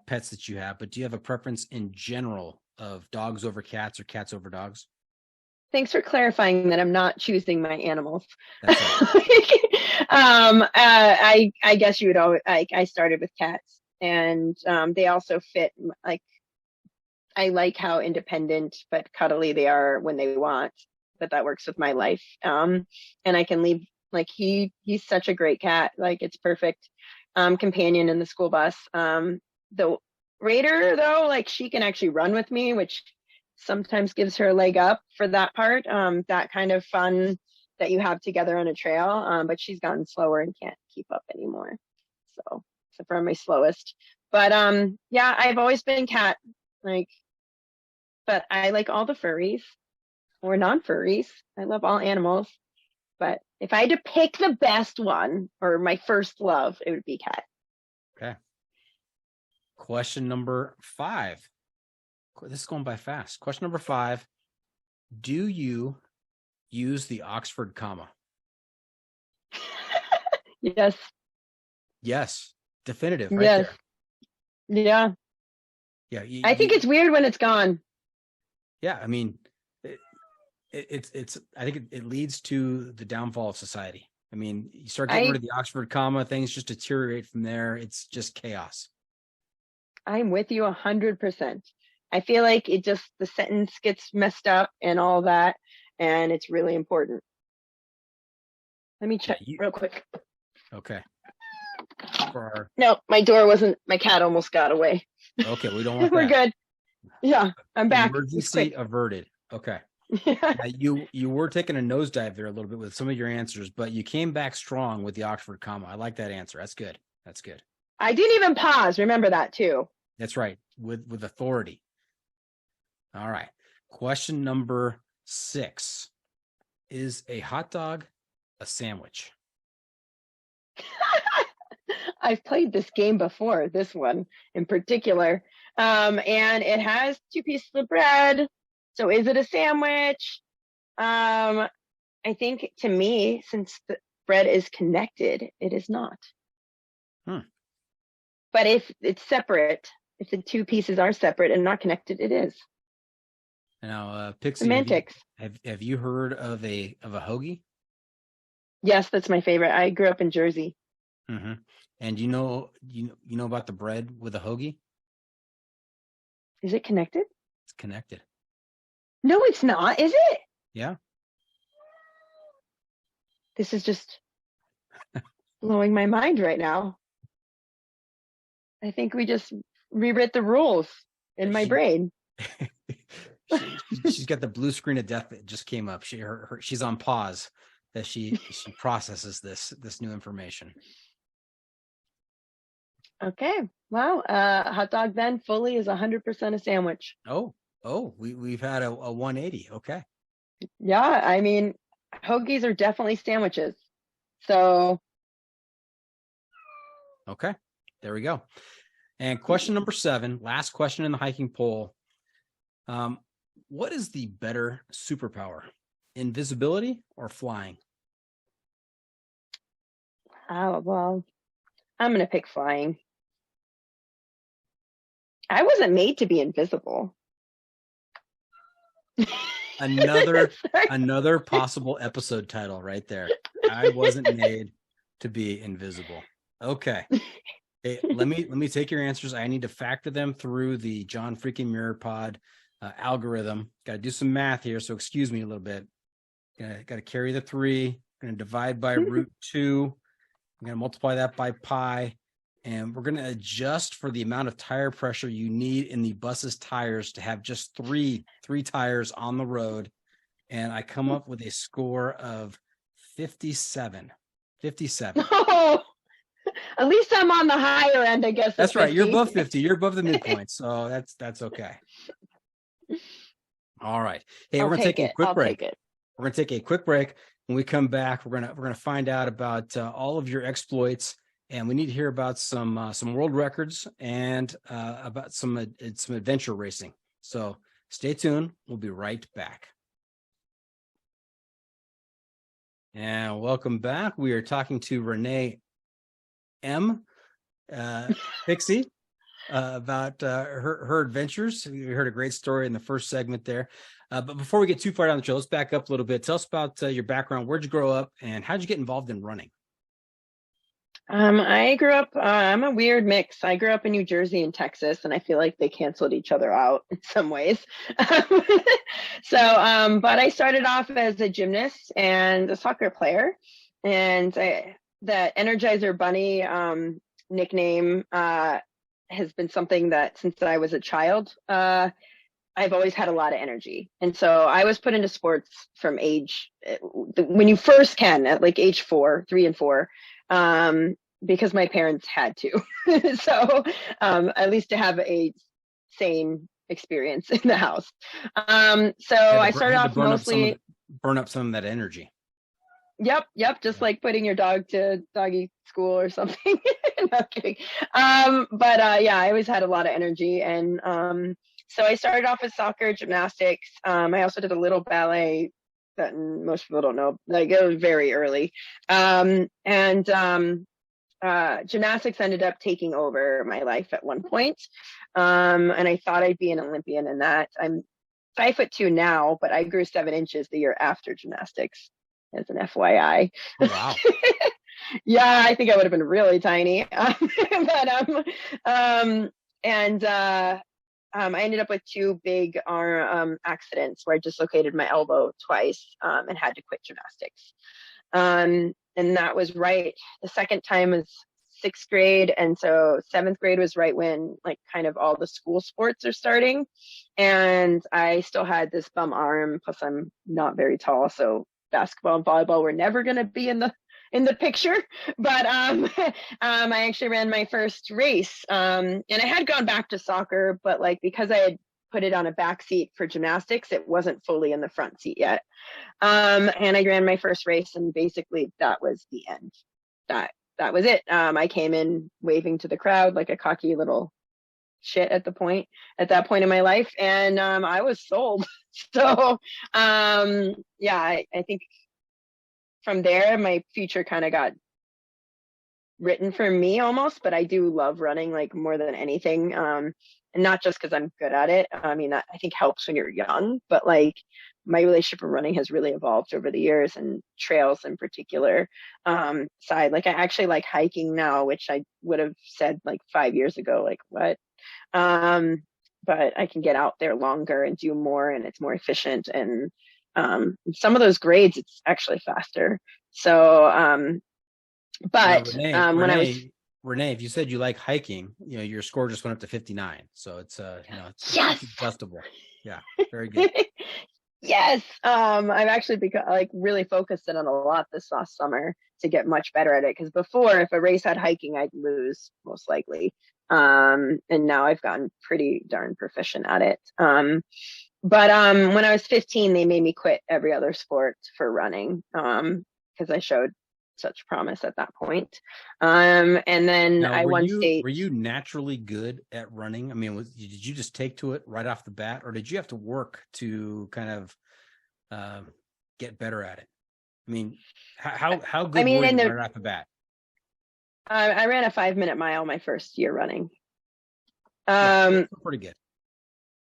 pets that you have, but do you have a preference in general of dogs over cats or cats over dogs? Thanks for clarifying that I'm not choosing my animals. That's right. I guess you would always, I started with cats, and they also fit, like, I like how independent but cuddly they are when they want, but that works with my life. And I can leave, like, he's such a great cat. Like, it's perfect companion in the school bus. The Raider, though, like, she can actually run with me, which sometimes gives her a leg up for that part, that kind of fun that you have together on a trail. But she's gotten slower and can't keep up anymore. So, except for my slowest. But yeah, I've always been cat, like, but I like all the furries or non-furries. I love all animals. But if I had to pick the best one or my first love, it would be cat. Okay. Question number 5. This is going by fast. Question number 5. Do you use the Oxford comma? Yes. Yes. Definitive. Right Yes. there. Yeah. Yeah. I think it's weird when it's gone. Yeah. I mean, it's I think it leads to the downfall of society. I mean, you start getting rid of the Oxford comma, things just deteriorate from there. It's just chaos. I'm with you 100%. I feel like the sentence gets messed up and all that, and it's really important. Let me check real quick. Okay. No, my cat almost got away. Okay, we don't want We're that. good. Yeah, I'm back. Emergency averted. Okay. Yeah. You were taking a nosedive there a little bit with some of your answers, but you came back strong with the Oxford comma. I like that answer. That's good. That's good. I didn't even pause. Remember that too. That's right. With authority. All right. Question number 6. Is a hot dog a sandwich? I've played this game before, this one in particular. And it has 2 pieces of bread. So is it a sandwich? I think, to me, since the bread is connected, it is not. But if it's separate, if the 2 pieces are separate and not connected, it is. Now, Pixie, semantics. Have you heard of a hoagie? Yes, that's my favorite. I grew up in Jersey. Mm-hmm. And you know about the bread with a hoagie? Is it connected? It's connected. No, it's not. Is it? Yeah. This is just blowing my mind right now. I think we just rewrote the rules in my brain. She's got the blue screen of death that just came up. She's on pause as she processes this new information. Okay. Wow. Hot dog then fully is 100% a sandwich. Oh, we've had a 180. Okay. Yeah, I mean, hoagies are definitely sandwiches. So. Okay, there we go. And question number 7, last question in the hiking poll. What is the better superpower? Invisibility or flying? Oh, well, I'm going to pick flying. I wasn't made to be invisible. Another possible episode title right there. I wasn't made to be invisible. Okay. Hey, let me take your answers. I need to factor them through the John freaking Muir Pod algorithm. Got to do some math here, so excuse me a little bit. Got to carry the 3. Going to divide by root 2. I'm going to multiply that by pi, and we're going to adjust for the amount of tire pressure you need in the bus's tires to have just three tires on the road. And I come up with a score of 57. 57. Oh, at least I'm on the higher end, I guess. That's right. You're above 50. You're above the midpoint. So that's okay. All right. Hey, we're going to take a quick break. We're going to take a quick break. When we come back, we're going to find out about all of your exploits, and we need to hear about some world records and about some adventure racing. So stay tuned. We'll be right back. And welcome back. We are talking to Renee M. Pixie about her adventures. We heard a great story in the first segment there. But before we get too far down the trail, let's back up a little bit. Tell us about your background. Where'd you grow up, and how'd you get involved in running? I grew up, I'm a weird mix. I grew up in New Jersey and Texas, and I feel like they canceled each other out in some ways. But I started off as a gymnast and a soccer player. And the Energizer Bunny nickname has been something that since I was a child, I've always had a lot of energy. And so I was put into sports from when you first can, at like age 3 and 4, because my parents had to. So at least to have a sane experience in the house. So I started off mostly burn up some of that energy. Yep. Just like putting your dog to doggy school or something. No kidding. Yeah, I always had a lot of energy. And so I started off with soccer, gymnastics. I also did a little ballet that most people don't know. Like, it was very early. Gymnastics ended up taking over my life at one point. And I thought I'd be an Olympian in that. I'm 5'2" now, but I grew 7 inches the year after gymnastics, as an FYI. Oh, wow. Yeah, I think I would have been really tiny. I ended up with 2 big arm accidents where I dislocated my elbow twice and had to quit gymnastics. And that was right. The second time was 6th grade. And so 7th grade was right when like kind of all the school sports are starting. And I still had this bum arm, plus I'm not very tall. So basketball and volleyball were never going to be in the picture. But I actually ran my first race. And I had gone back to soccer, but like because I had put it on a back seat for gymnastics, it wasn't fully in the front seat yet. And I ran my first race, and basically that was the end. That was it. I came in waving to the crowd like a cocky little shit at that point in my life, and I was sold. So I think from there my future kind of got written for me almost. But I do love running like more than anything, and not just because I'm good at it. I mean, that I think helps when you're young, but like my relationship with running has really evolved over the years, and trails in particular side. Like I actually like hiking now, which I would have said like 5 years ago, like what? But I can get out there longer and do more, and it's more efficient. And some of those grades, it's actually faster. So, Renee, if you said you like hiking, your score just went up to 59. So it's it's yes! adjustable. Yeah, very good. Yes. I've actually become like really focused in on a lot this last summer to get much better at it. Because before, if a race had hiking, I'd lose most likely. And now I've gotten pretty darn proficient at it. But when I was 15, they made me quit every other sport for running because I showed such promise at that point. And then I won state. Were you naturally good at running? I mean, did you just take to it right off the bat, or did you have to work to kind of get better at it? I mean, how good were you right off the bat? I ran a 5-minute mile my first year running. Um, Pretty good.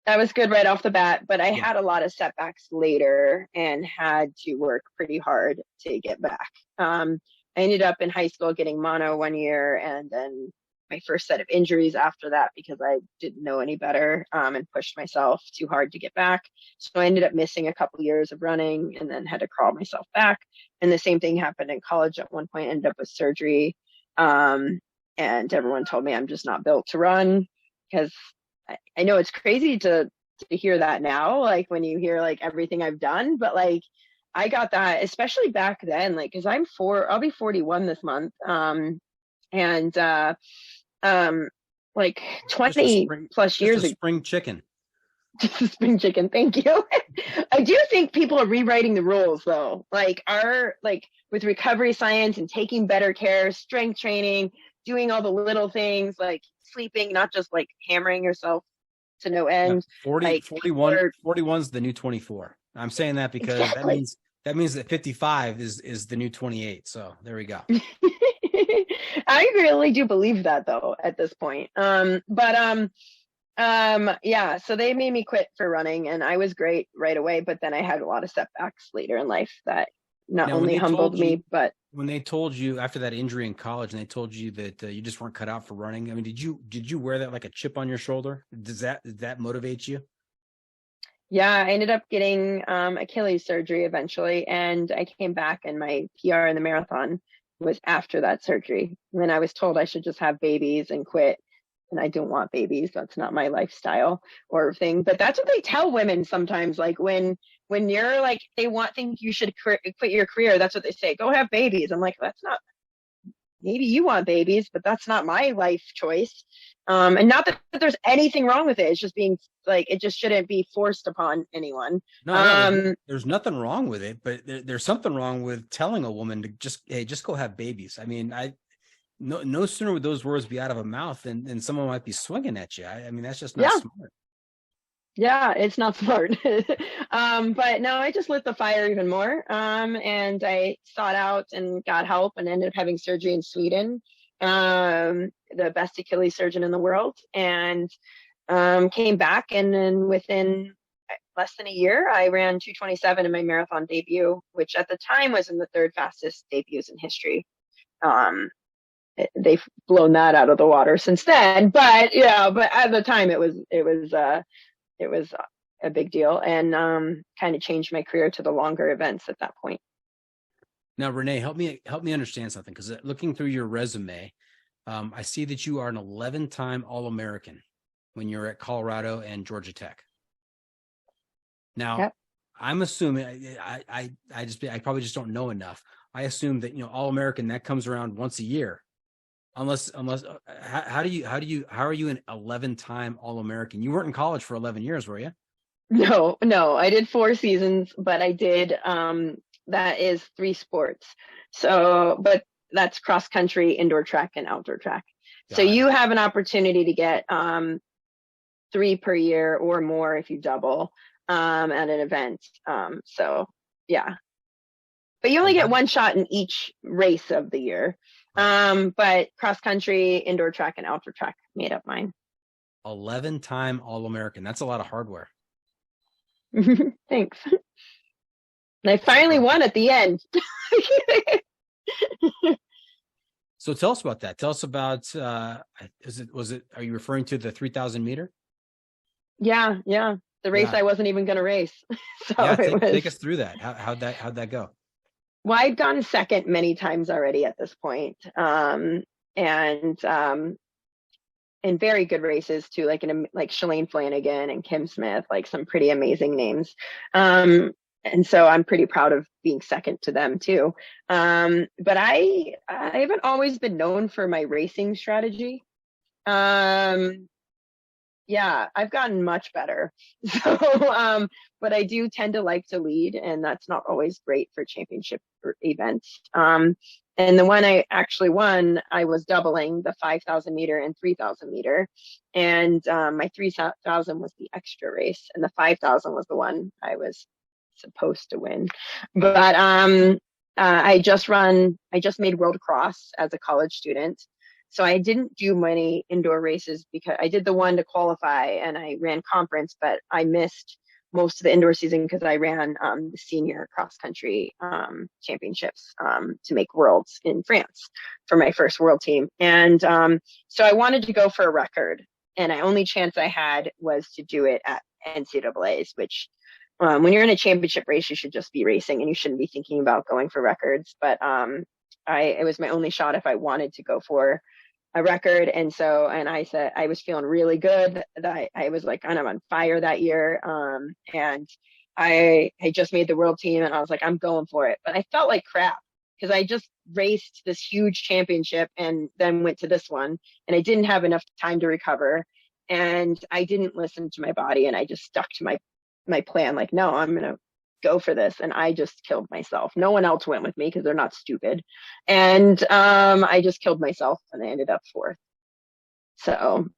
I was good right off the bat, but I had a lot of setbacks later and had to work pretty hard to get back. I ended up in high school getting mono one year, and then my first set of injuries after that because I didn't know any better, and pushed myself too hard to get back. So I ended up missing a couple years of running and then had to crawl myself back. And the same thing happened in college at one point. I ended up with surgery. And everyone told me I'm just not built to run because I know it's crazy to hear that now, like when you hear like everything I've done, but like I got that, especially back then, like, cause I'll be 41 this month. And like 20 plus years ago. Spring chicken. Just a spring chicken. Thank you. I do think people are rewriting the rules though. Like with recovery science and taking better care, strength training, doing all the little things like sleeping, not just like hammering yourself to no end. Yeah, 41's the new 24. I'm saying that because that means that 55 is the new 28. So there we go. I really do believe that though at this point. Yeah, so they made me quit for running and I was great right away, but then I had a lot of setbacks later in life that not only humbled me, but when they told you after that injury in college and they told you that you just weren't cut out for running, I mean, did you wear that like a chip on your shoulder? Did that motivate you? Yeah, I ended up getting Achilles surgery eventually, and I came back and my PR in the marathon was after that surgery. And then I was told I should just have babies and quit. And I don't want babies. That's not my lifestyle or thing. But that's what they tell women sometimes. Like when you're like, think you should quit your career. That's what they say. Go have babies. I'm like, that's not, maybe you want babies, but that's not my life choice. And not that there's anything wrong with it. It's just being like, it just shouldn't be forced upon anyone. No, there's nothing wrong with it, but there's something wrong with telling a woman to just go have babies. I mean, no sooner would those words be out of a mouth than someone might be swinging at you. I mean, that's just not smart. Yeah, it's not smart. But no, I just lit the fire even more. And I sought out and got help and ended up having surgery in Sweden, the best Achilles surgeon in the world, and came back. And then within less than a year, I ran 2:27 in my marathon debut, which at the time was in the third fastest debuts in history. They've blown that out of the water since then, but at the time it was a big deal and kind of changed my career to the longer events at that point. Now, Renee, help me understand something, because looking through your resume, I see that you are an 11-time All-American when you're at Colorado and Georgia Tech. Now, yep. I'm assuming I probably just don't know enough. I assume that All-American that comes around once a year. Unless how are you an 11-time All-American? You weren't in college for 11 years, were you? No, I did 4 seasons, but I did that is 3 sports. So, but that's cross country, indoor track, and outdoor track. So you have an opportunity to get 3 per year or more if you double at an event. So yeah. But you only get 1 shot in each race of the year. But cross country, indoor track, and outdoor track made up mine. 11-time All-American. That's a lot of hardware. Thanks. And I finally won at the end. So tell us about that. Tell us about, are you referring to the 3,000 meter? Yeah. The race I wasn't even going to race. So take us through that. How'd that go? Well, I'd gone second many times already at this point. And in very good races too, like Shalane Flanagan and Kim Smith, like some pretty amazing names. And so I'm pretty proud of being second to them too. But I haven't always been known for my racing strategy. Yeah, I've gotten much better. So, but I do tend to like to lead, and that's not always great for championship events. And the one I actually won, I was doubling the 5,000 meter and 3,000 meter. And my 3,000 was the extra race, and the 5,000 was the one I was supposed to win. But I just made World Cross as a college student. So I didn't do many indoor races because I did the one to qualify and I ran conference, but I missed most of the indoor season because I ran the senior cross country championships to make worlds in France for my first world team. And so I wanted to go for a record, and the only chance I had was to do it at NCAA's, which when you're in a championship race, you should just be racing and you shouldn't be thinking about going for records. But it was my only shot if I wanted to go for a record. And I said, I was feeling really good, that I was like kind of on fire that year. And I just made the world team and I was like, I'm going for it. But I felt like crap because I just raced this huge championship and then went to this one, and I didn't have enough time to recover. And I didn't listen to my body, and I just stuck to my plan. Like, no, I'm going to go for this. And I just killed myself. No one else went with me because they're not stupid. And I just killed myself and I ended up fourth. So,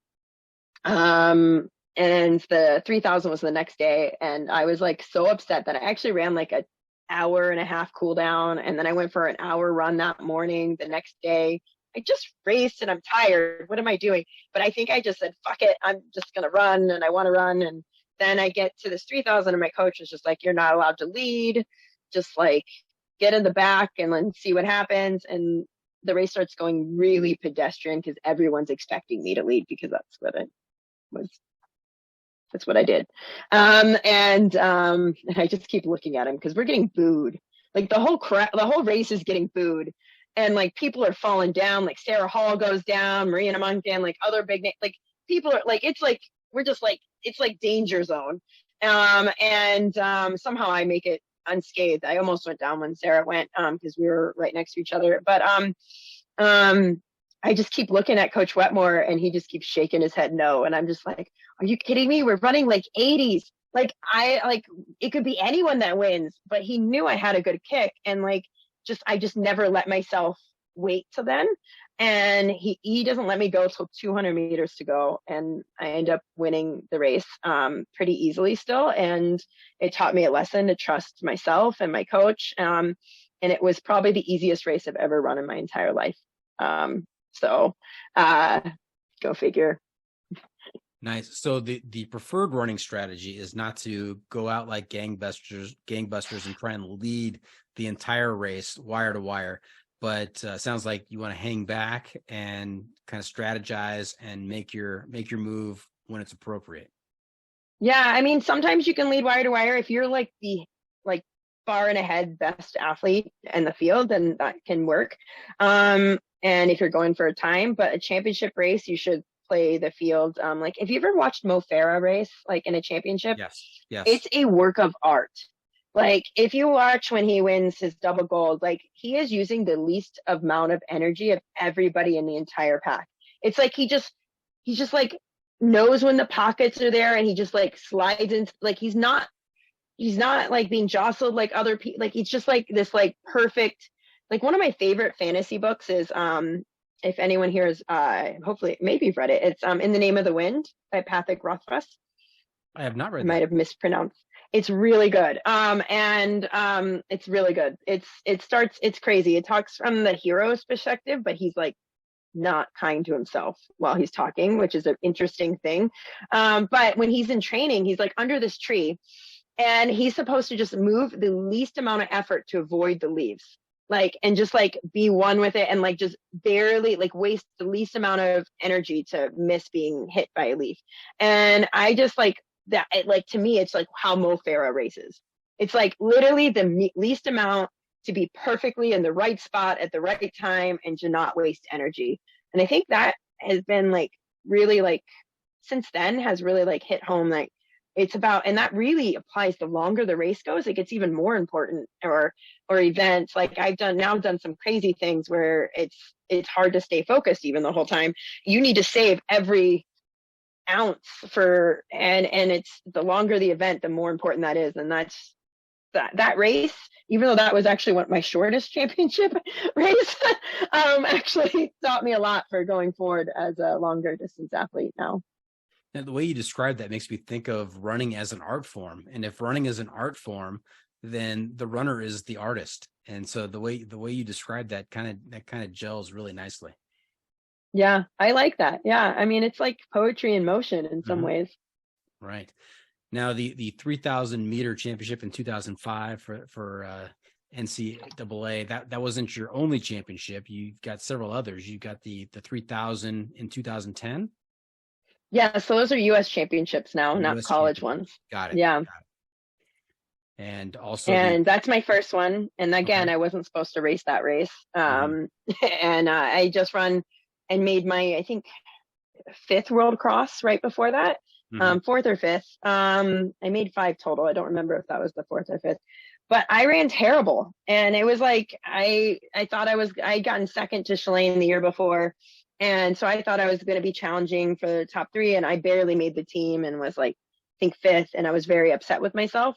and the 3000 was the next day. And I was like so upset that I actually ran like an hour and a half cool down. And then I went for an hour run that morning. The next day, I just raced and I'm tired. What am I doing? But I think I just said, fuck it. I'm just going to run and I want to run. And then I get to this 3000 and my coach is just like, you're not allowed to lead. Just like get in the back and then see what happens. And the race starts going really pedestrian because everyone's expecting me to lead because that's what it was. That's what I did. And I just keep looking at him because we're getting booed. Like the whole race is getting booed. And like people are falling down, like Sarah Hall goes down, Marina Monkton, like other big names, like people are like, it's like, we're just like, it's like danger zone. Somehow I make it unscathed. I almost went down when Sarah went, because we were right next to each other. But I just keep looking at Coach Wetmore and he just keeps shaking his head no. And I'm just like, are you kidding me? We're running like 80s. Like it could be anyone that wins, but he knew I had a good kick. And I just never let myself wait till then. And he doesn't let me go till 200 meters to go. And I end up winning the race pretty easily still. And it taught me a lesson to trust myself and my coach. And it was probably the easiest race I've ever run in my entire life. Go figure. Nice. So the preferred running strategy is not to go out like gangbusters and try and lead the entire race wire to wire. But sounds like you want to hang back and kind of strategize and make your move when it's appropriate. Yeah, I mean, sometimes you can lead wire to wire if you're like the far and ahead best athlete in the field, then that can work. And if you're going for a time, but a championship race, you should play the field. Like, have you ever watched Mo Farah race, like in a championship? Yes. It's a work of art. Like, if you watch when he wins his double gold, like he is using the least amount of energy of everybody in the entire pack. It's like he just like knows when the pockets are there and he just like slides in. Like he's not like being jostled like other people. Like he's just like this like perfect. Like one of my favorite fantasy books is if anyone here is hopefully maybe you've read it. It's In the Name of the Wind by Patrick Rothfuss. I have not read that. I might have mispronounced. It's really good. It's really good. It's crazy. It talks from the hero's perspective, but he's like not kind to himself while he's talking, which is an interesting thing. But when he's in training, he's like under this tree and he's supposed to just move the least amount of effort to avoid the leaves. Like, and just like be one with it and like just barely like waste the least amount of energy to miss being hit by a leaf. And I just like that, like to me, it's like how Mo Farah races. It's like literally the least amount to be perfectly in the right spot at the right time and to not waste energy. And I think that has been like really like since then has really like hit home. Like it's about, and that really applies the longer the race goes, it gets even more important or events. Like I've done some crazy things where it's hard to stay focused even the whole time. You need to save every ounce for, and it's the longer the event, the more important that is. And that's that race, even though that was actually my shortest championship race, actually taught me a lot for going forward as a longer distance athlete now. And the way you describe that makes me think of running as an art form. And if running is an art form, then the runner is the artist. And so the way you describe that kind of gels really nicely. Yeah, I like that. Yeah. I mean, it's like poetry in motion in some Mhm. ways. Right. Now the 3,000 meter championship in 2005 for NCAA, that wasn't your only championship. You've got several others. You got the 3,000 in 2010. Yeah. So those are US championships now, not U.S. college championship. ones. Got it. Yeah. Got it. And also the And that's my first one. And okay. again, I wasn't supposed to race that race. Mhm. And I just run and made my, I think, fifth world cross right before that, Mhm. fourth or fifth. I made five total. I don't remember if that was the fourth or fifth, but I ran terrible. And it was like, I thought I'd gotten second to Shalane the year before. And so I thought I was going to be challenging for the top three, and I barely made the team and was like, I think fifth. And I was very upset with myself.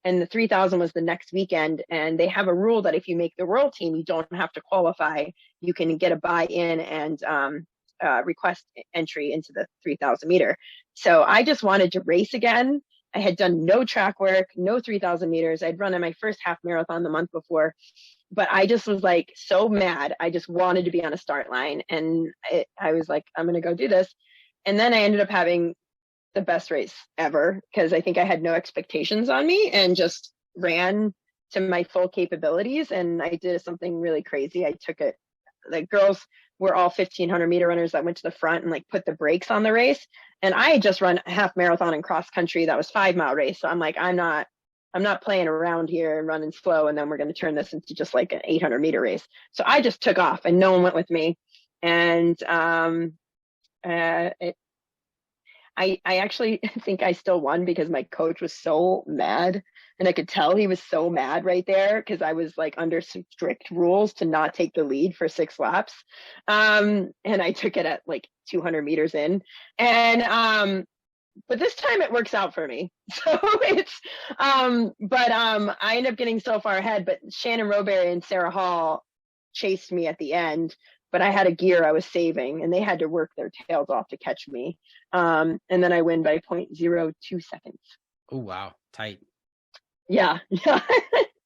And the 3,000 was the next weekend. And they have a rule that if you make the world team, you don't have to qualify. You can get a buy-in and request entry into the 3,000 meter. So I just wanted to race again. I had done no track work, no 3,000 meters. I'd run in my first half marathon the month before, but I just was like so mad. I just wanted to be on a start line. And I was like, I'm going to go do this. And then I ended up having the best race ever because I think I had no expectations on me and just ran to my full capabilities. And I did something really crazy. I took it, the girls were all 1,500 meter runners that went to the front and like put the brakes on the race. And I had just run a half marathon and cross country that was 5 mile race. So I'm like, I'm not playing around here and running slow. And then we're going to turn this into just like an 800 meter race. So I just took off and no one went with me. And I actually think I still won because my coach was so mad, and I could tell he was so mad right there because I was like under strict rules to not take the lead for 6 laps. And I took it at like 200 meters in. And but this time it works out for me. So it's but I ended up getting so far ahead, but Shannon Roberry and Sarah Hall chased me at the end, but I had a gear I was saving and they had to work their tails off to catch me. And then I win by 0.02 seconds. Oh wow, tight. Yeah.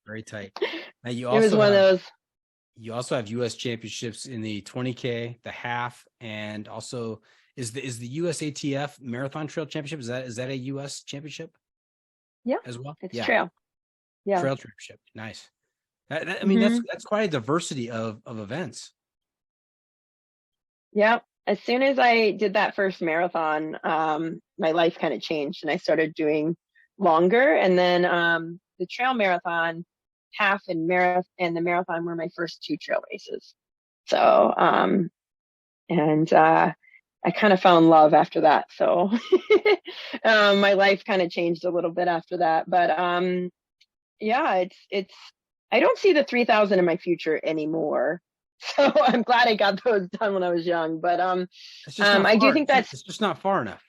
Very tight. Now It was one of those. You also have U.S. championships in the 20K, the half, and also is the USATF Marathon Trail Championship, is that a U.S. championship? Yeah, as well? it's Yeah. trail. Yeah. Trail championship. Nice. I mean, Mhm. that's quite a diversity of events. Yeah. As soon as I did that first marathon, my life kind of changed and I started doing longer. And then the trail marathon, half and the marathon were my first two trail races. So and I kind of fell in love after that. So my life kind of changed a little bit after that. But yeah, it's I don't see the 3,000 in my future anymore. So I'm glad I got those done when I was young. But It's just not I do far. think that's, It's just not far enough.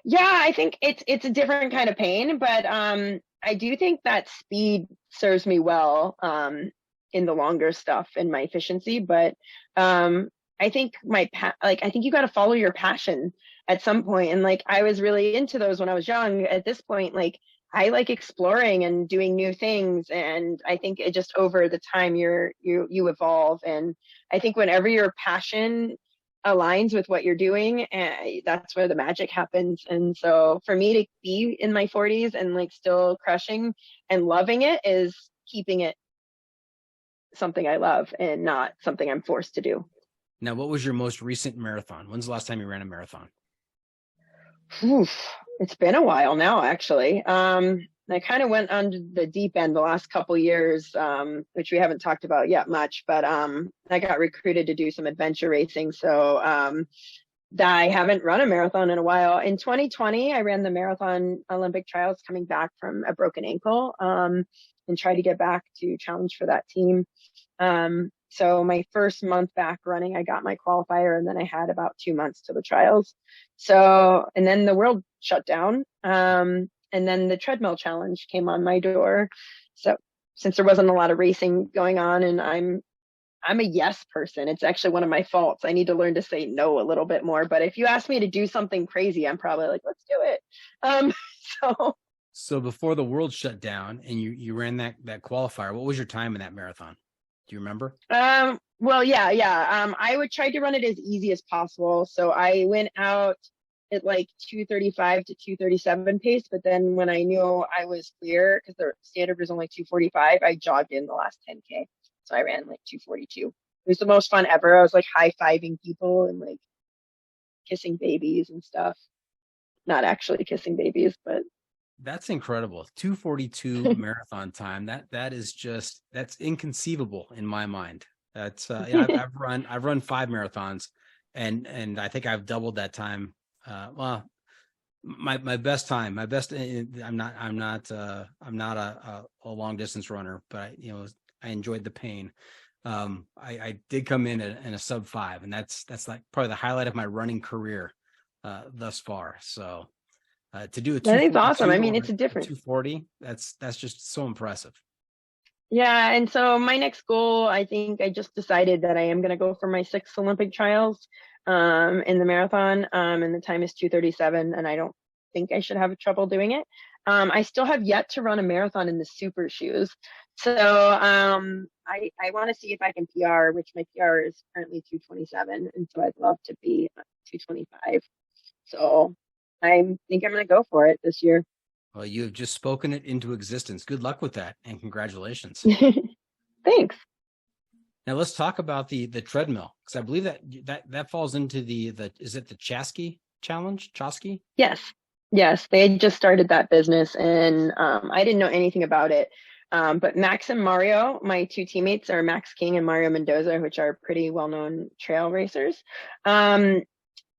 yeah, I think it's a different kind of pain, but I do think that speed serves me well in the longer stuff and my efficiency. But I think I think you got to follow your passion at some point. And like I was really into those when I was young. At this point, like I like exploring and doing new things. And I think it just over the time you evolve. And I think whenever your passion aligns with what you're doing, that's where the magic happens. And so for me to be in my 40s and like still crushing and loving it is keeping it something I love and not something I'm forced to do. Now, what was your most recent marathon? When's the last time you ran a marathon? Oof, it's been a while now, actually. I kind of went under the deep end the last couple years, which we haven't talked about yet much, but I got recruited to do some adventure racing. So I haven't run a marathon in a while. In 2020, I ran the marathon Olympic trials coming back from a broken ankle and tried to get back to challenge for that team. So my first month back running, I got my qualifier, and then I had about 2 months to the trials. So, and then the world shut down. And then the treadmill challenge came on my door. So since there wasn't a lot of racing going on, and I'm a yes person, it's actually one of my faults. I need to learn to say no a little bit more. But if you ask me to do something crazy, I'm probably like, let's do it. So before the world shut down and you ran that qualifier, what was your time in that marathon? Do you remember? Well, yeah. I would try to run it as easy as possible. So I went out at like 2:35 to 2:37 pace, but then when I knew I was clear, because the standard was only 2:45, I jogged in the last 10K. So I ran like 2:42. It was the most fun ever. I was like high-fiving people and like kissing babies and stuff. Not actually kissing babies, but That's incredible. 2:42 marathon time. That's inconceivable in my mind. That's yeah, I've run 5 marathons, and I think I've doubled that time. Well, my best time, I'm not a long distance runner, but I enjoyed the pain. I did come in a sub 5, and that's like probably the highlight of my running career thus far. So to do a that is awesome. 2:42 I mean, or it's a difference. 2:40, that's just so impressive. Yeah, and so my next goal, I think I just decided that I am going to go for my 6th Olympic trials in the marathon, and the time is 2:37, and I don't think I should have trouble doing it. I still have yet to run a marathon in the super shoes. So I want to see if I can PR, which my PR is currently 2:27, and so I'd love to be 2:25. So I think I'm going to go for it this year. Well, you have just spoken it into existence. Good luck with that, and congratulations. Thanks. Now let's talk about the treadmill, because I believe that falls into the is it the Chasky challenge? Chasky? Yes, they just started that business, and I didn't know anything about it. But Max and Mario, my 2 teammates, are Max King and Mario Mendoza, which are pretty well-known trail racers.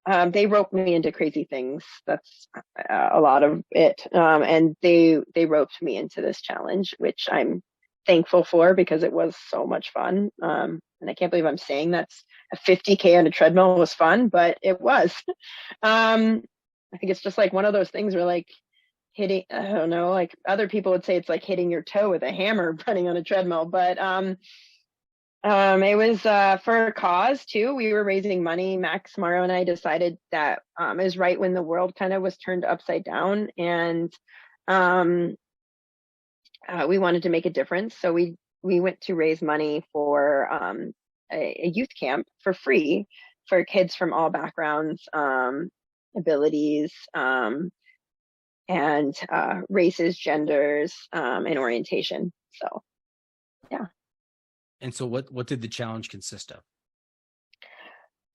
They roped me into crazy things. That's a lot of it. And they roped me into this challenge, which I'm thankful for because it was so much fun. And I can't believe I'm saying that's a 50K on a treadmill was fun, but it was. I think it's just like one of those things where like hitting, I don't know, like other people would say it's like hitting your toe with a hammer running on a treadmill, but it was for a cause too. We were raising money. Max, Mario, and I decided that it was right when the world kind of was turned upside down, and we wanted to make a difference. So we went to raise money for a youth camp for free for kids from all backgrounds, abilities, and races, genders, and orientation. So, yeah. And so what did the challenge consist of?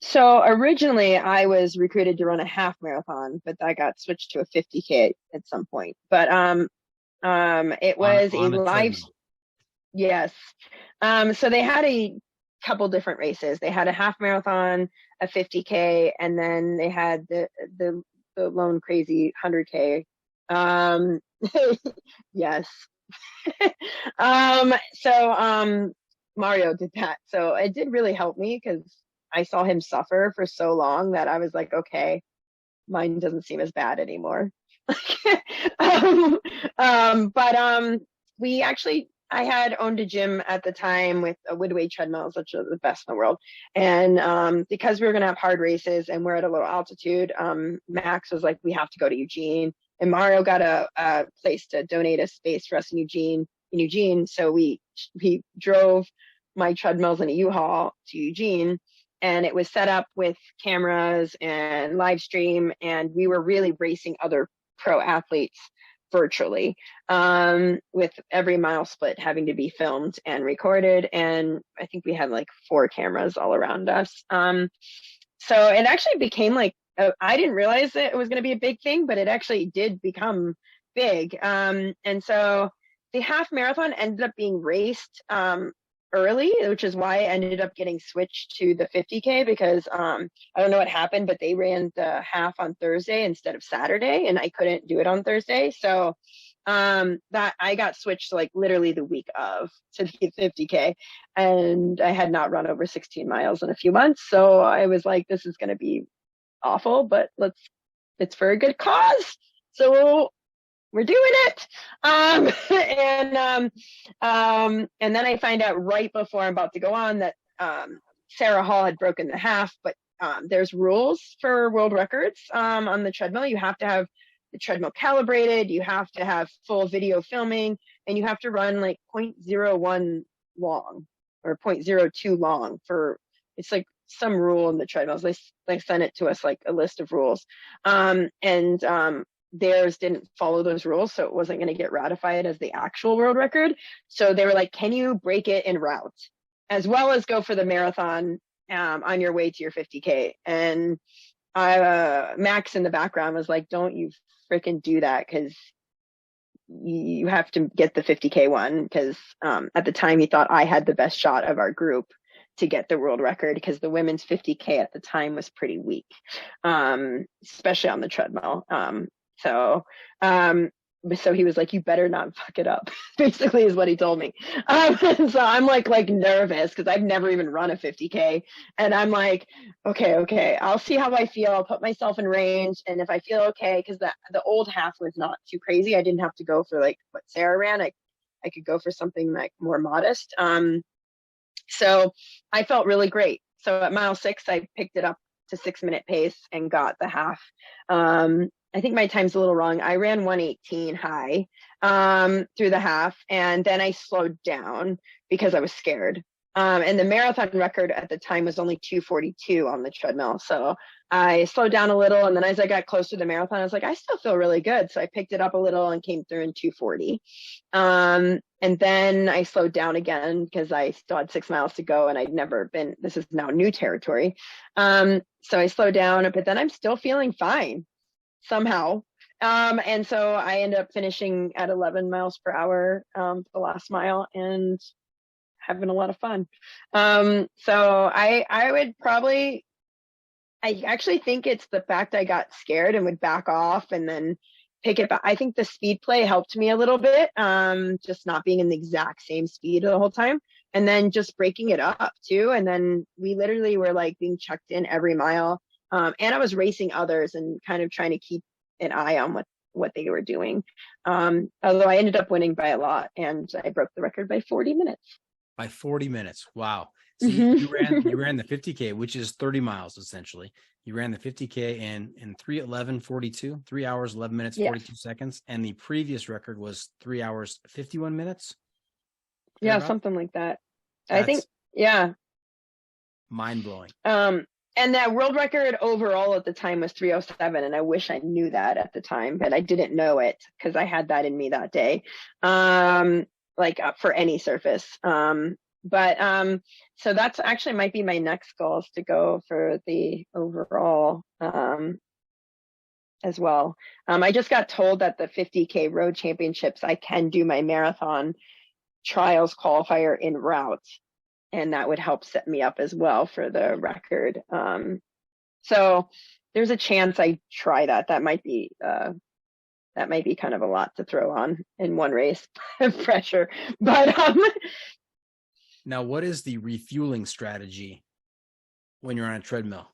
So originally I was recruited to run a half marathon, but that got switched to a 50K at some point. But it was on a live, treadmill. yes. So they had a couple different races. They had a half marathon, a 50K, and then they had the lone crazy 100K. Yes. So Mario did that. So it did really help me because I saw him suffer for so long that I was like, okay, mine doesn't seem as bad anymore. But we actually, I had owned a gym at the time with a Woodway treadmills, which are the best in the world. And because we were going to have hard races and we're at a low altitude, Max was like, we have to go to Eugene. And Mario got a place to donate a space for us in Eugene. So we drove my treadmills in a U-Haul to Eugene, and it was set up with cameras and live stream, and we were really racing other pro athletes virtually, with every mile split having to be filmed and recorded. And I think we had like 4 cameras all around us. So it actually became like, I didn't realize that it was going to be a big thing, but it actually did become big. And so the half marathon ended up being raced early, which is why I ended up getting switched to the 50K because I don't know what happened, but they ran the half on Thursday instead of Saturday, and I couldn't do it on Thursday. So that I got switched like literally the week of to the 50K, and I had not run over 16 miles in a few months. So I was like, this is going to be awful, but it's for a good cause. So we're doing it. And then I find out right before I'm about to go on that Sarah Hall had broken the half, but there's rules for world records on the treadmill. You have to have the treadmill calibrated, you have to have full video filming, and you have to run like 0.01 long. or 0.02 long for, it's like some rule in the treadmills. They sent it to us, like a list of rules. Theirs didn't follow those rules, so it wasn't going to get ratified as the actual world record. So they were like, can you break it en route as well as go for the marathon on your way to your 50K? And Max in the background was like, don't you freaking do that, because you have to get the 50K one, because at the time he thought I had the best shot of our group to get the world record, because the women's 50K at the time was pretty weak, especially on the treadmill. So he was like, you better not fuck it up, basically is what he told me. So I'm like nervous, because I've never even run a 50K. And I'm like, okay, I'll see how I feel. I'll put myself in range. And if I feel okay, because the old half was not too crazy. I didn't have to go for like what Sarah ran. I could go for something like more modest. So I felt really great. So at mile 6, I picked it up to 6-minute pace and got the half. I think my time's a little wrong. I ran 1:18 high through the half, and then I slowed down because I was scared. And the marathon record at the time was only 2:42 on the treadmill. So I slowed down a little, and then as I got closer to the marathon, I was like, I still feel really good. So I picked it up a little and came through in 2:40. And then I slowed down again because I still had 6 miles to go, and I'd never been, this is now new territory. So I slowed down, but then I'm still feeling fine somehow. And so I ended up finishing at 11 miles per hour the last mile, and having a lot of fun. So I would probably, I actually think it's the fact I got scared and would back off and then pick it back. I think the speed play helped me a little bit, just not being in the exact same speed the whole time, and then just breaking it up too. And then we literally were like being checked in every mile. And I was racing others and kind of trying to keep an eye on what they were doing. Although I ended up winning by a lot, and I broke the record by 40 minutes. By 40 minutes. Wow. So you ran the 50K, which is 30 miles essentially. You ran the 50K in 3:11:42, 3 hours, 11 minutes, 42 seconds. And the previous record was 3 hours, 51 minutes. Yeah, something like that. I think, yeah. Mind blowing. And that world record overall at the time was 3:07, and I wish I knew that at the time, but I didn't know it because I had that in me that day, for any surface. So that's actually might be my next goal, is to go for the overall as well. I just got told that the 50K road championships, I can do my marathon trials qualifier en route, and that would help set me up as well for the record. So there's a chance I try that. That might be kind of a lot to throw on in one race. Pressure. But now, what is the refueling strategy when you're on a treadmill?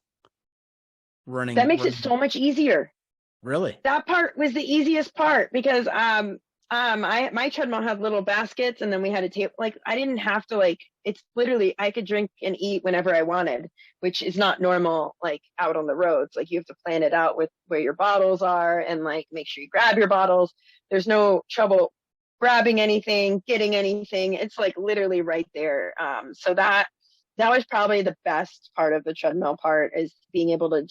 That makes it so much easier. Really? That part was the easiest part, because my treadmill had little baskets, and then we had a table. Like, I didn't have to, it's literally, I could drink and eat whenever I wanted, which is not normal, out on the roads. Like, you have to plan it out with where your bottles are, and make sure you grab your bottles. There's no trouble grabbing anything, getting anything. It's literally right there. So that was probably the best part of the treadmill part, is being able to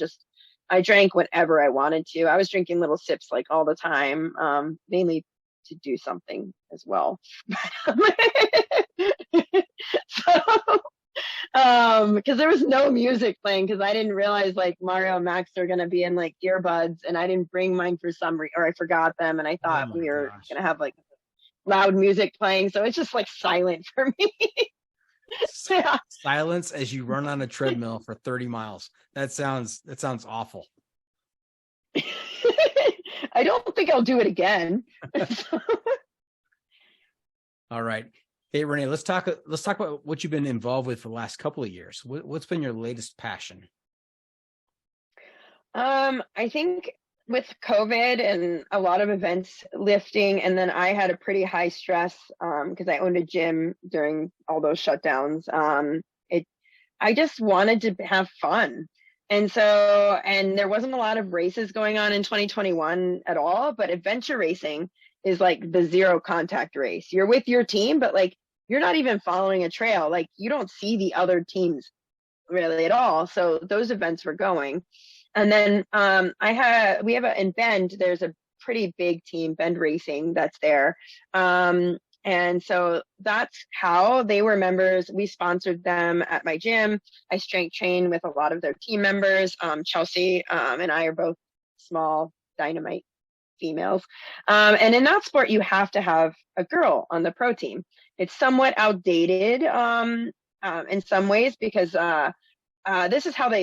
I drank whenever I wanted to. I was drinking little sips all the time, mainly to do something as well. Because there was no music playing, because I didn't realize Mario and Max are gonna be in earbuds, and I didn't bring mine for some reason, or I forgot them, and I thought we were gonna have loud music playing, so it's just silent for me. Yeah. Silence as you run on a treadmill for 30 miles. That sounds awful. I don't think I'll do it again. All right. Hey, Renee, let's talk about what you've been involved with for the last couple of years. What's been your latest passion? I think with COVID and a lot of events lifting, and then I had a pretty high stress because I owned a gym during all those shutdowns. I just wanted to have fun. And there wasn't a lot of races going on in 2021 at all, but adventure racing is the zero contact race. You're with your team, but you're not even following a trail. Like you don't see the other teams really at all. So those events were going. And then we have in Bend, there's a pretty big team, Bend Racing, that's there. And so that's how they were members. We sponsored them at my gym. I strength train with a lot of their team members. Chelsea and I are both small, dynamite females. And in that sport, you have to have a girl on the pro team. It's somewhat outdated in some ways because this is how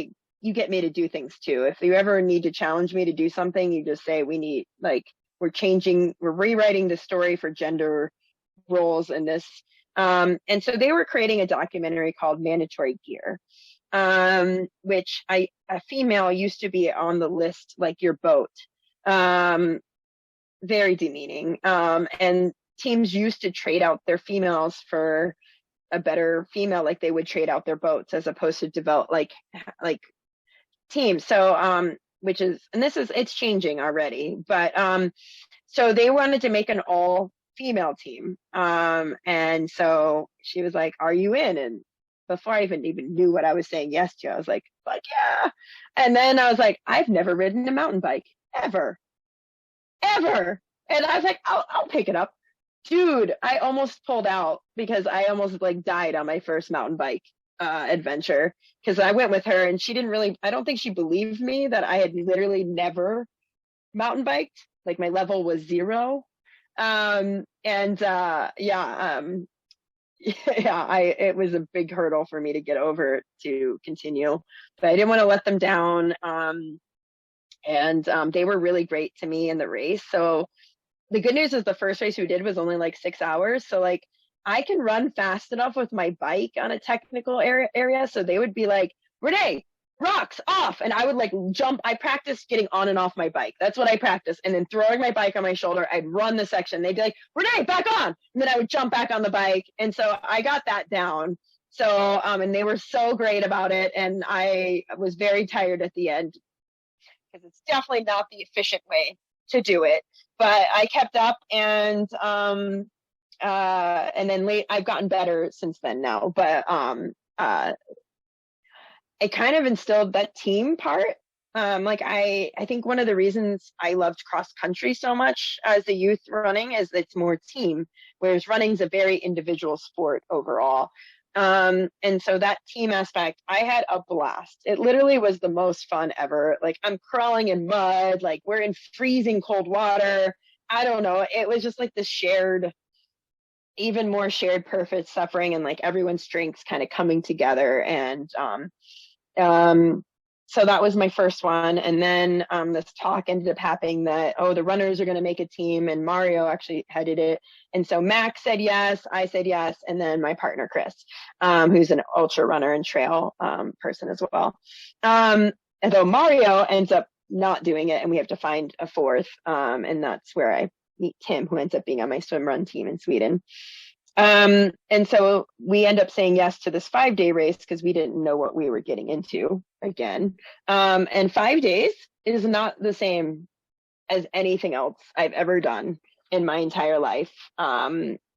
you get me to do things too. If you ever need to challenge me to do something, you just say, we're rewriting the story for gender roles in this. And so they were creating a documentary called Mandatory Gear, which a female used to be on the list, like your boat. Very demeaning. And teams used to trade out their females for a better female, like they would trade out their boats as opposed to develop like teams. So, it's changing already, but, so they wanted to make an all female team. And so she was like, are you in? And before I even knew what I was saying yes to, I was like, fuck yeah. And then I was like, I've never ridden a mountain bike ever. And I was like, I'll pick it up. Dude, I almost pulled out because I almost like died on my first mountain bike adventure because I went with her and I don't think she believed me that I had literally never mountain biked. Like my level was 0. It was a big hurdle for me to get over to continue, but I didn't want to let them down. They were really great to me in the race. So the good news is the first race we did was only like 6 hours. So like I can run fast enough with my bike on a technical area. So they would be like, Renee, rocks off. And I would like jump. I practiced getting on and off my bike. That's what I practiced. And then throwing my bike on my shoulder, I'd run the section. They'd be like, Renee, back on. And then I would jump back on the bike. And so I got that down. So, and they were so great about it. And I was very tired at the end because it's definitely not the efficient way to do it. But I kept up and then I've gotten better since then now. But it kind of instilled that team part. I think one of the reasons I loved cross country so much as a youth running is it's more team, whereas running's a very individual sport overall. And so that team aspect, I had a blast. It literally was the most fun ever. Like I'm crawling in mud, like we're in freezing cold water. I don't know. It was just like the even more shared perfect suffering and like everyone's strengths kind of coming together. And so that was my first one. And then this talk ended up happening that, the runners are going to make a team, and Mario actually headed it. And so Max said yes, I said yes, and then my partner, Chris, who's an ultra runner and trail person as well. Although Mario ends up not doing it, and we have to find a fourth, and that's where I meet Tim, who ends up being on my swim run team in Sweden. And so we end up saying yes to this 5-day race because we didn't know what we were getting into again. And 5 days is not the same as anything else I've ever done in my entire life.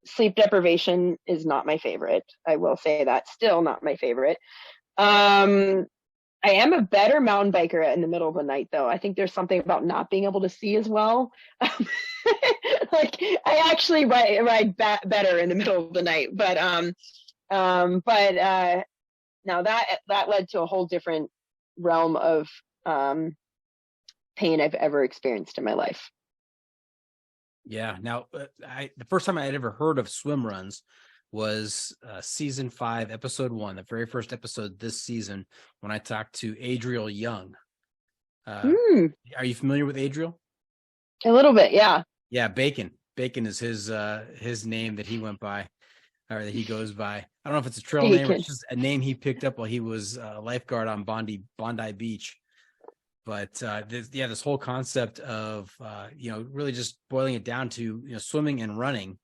Sleep deprivation is not my favorite. I will say that, still not my favorite. I am a better mountain biker in the middle of the night, though. I think there's something about not being able to see as well. Like I actually ride better in the middle of the night, but now that led to a whole different realm of pain I've ever experienced in my life. Yeah. Now, the first time I had ever heard of swim runs was season 5, episode 1, the very first episode this season, when I talked to Adriel Young. Are you familiar with Adriel? A little bit, yeah. Yeah, Bacon. Bacon is his name that he went by, or that he goes by. I don't know if it's a trail name or it's just a name he picked up while he was a lifeguard on Bondi Beach. But this whole concept of really just boiling it down to swimming and running.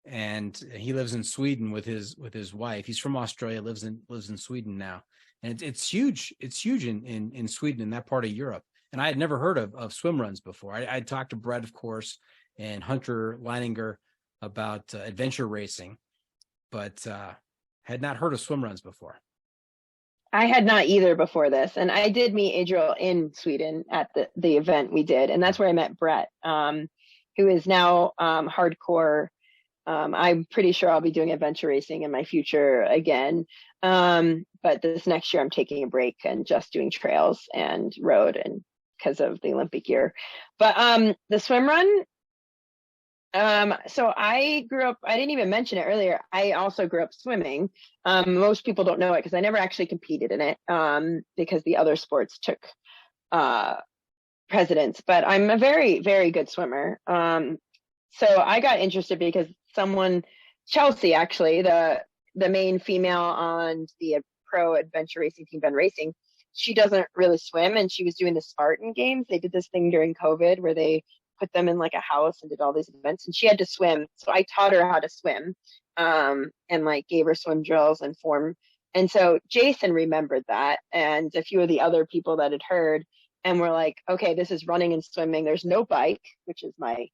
And he lives in Sweden with his wife. He's from Australia, lives in Sweden now, and it's huge. It's huge in Sweden, in that part of Europe. And I had never heard of swim runs before. I'd talked to Brett, of course, and Hunter Leininger about adventure racing, but had not heard of swim runs before. I had not either before this. And I did meet Adriel in Sweden at the event we did. And that's where I met Brett, who is now hardcore. I'm pretty sure I'll be doing adventure racing in my future again. But this next year I'm taking a break and just doing trails and road, and because of the Olympic year. But the swim run, so I grew up, I didn't even mention it earlier, I also grew up swimming. Most people don't know it because I never actually competed in it, because the other sports took precedence, but I'm a very, very good swimmer. So I got interested because Chelsea actually, the main female on the pro adventure racing team, Ben Racing, she doesn't really swim, and she was doing the Spartan games. They did this thing during COVID where they put them in like a house and did all these events, and she had to swim. So I taught her how to swim, and like gave her swim drills and form. And so Jason remembered that, and a few of the other people that had heard, and were like, okay, this is running and swimming. There's no bike, which is my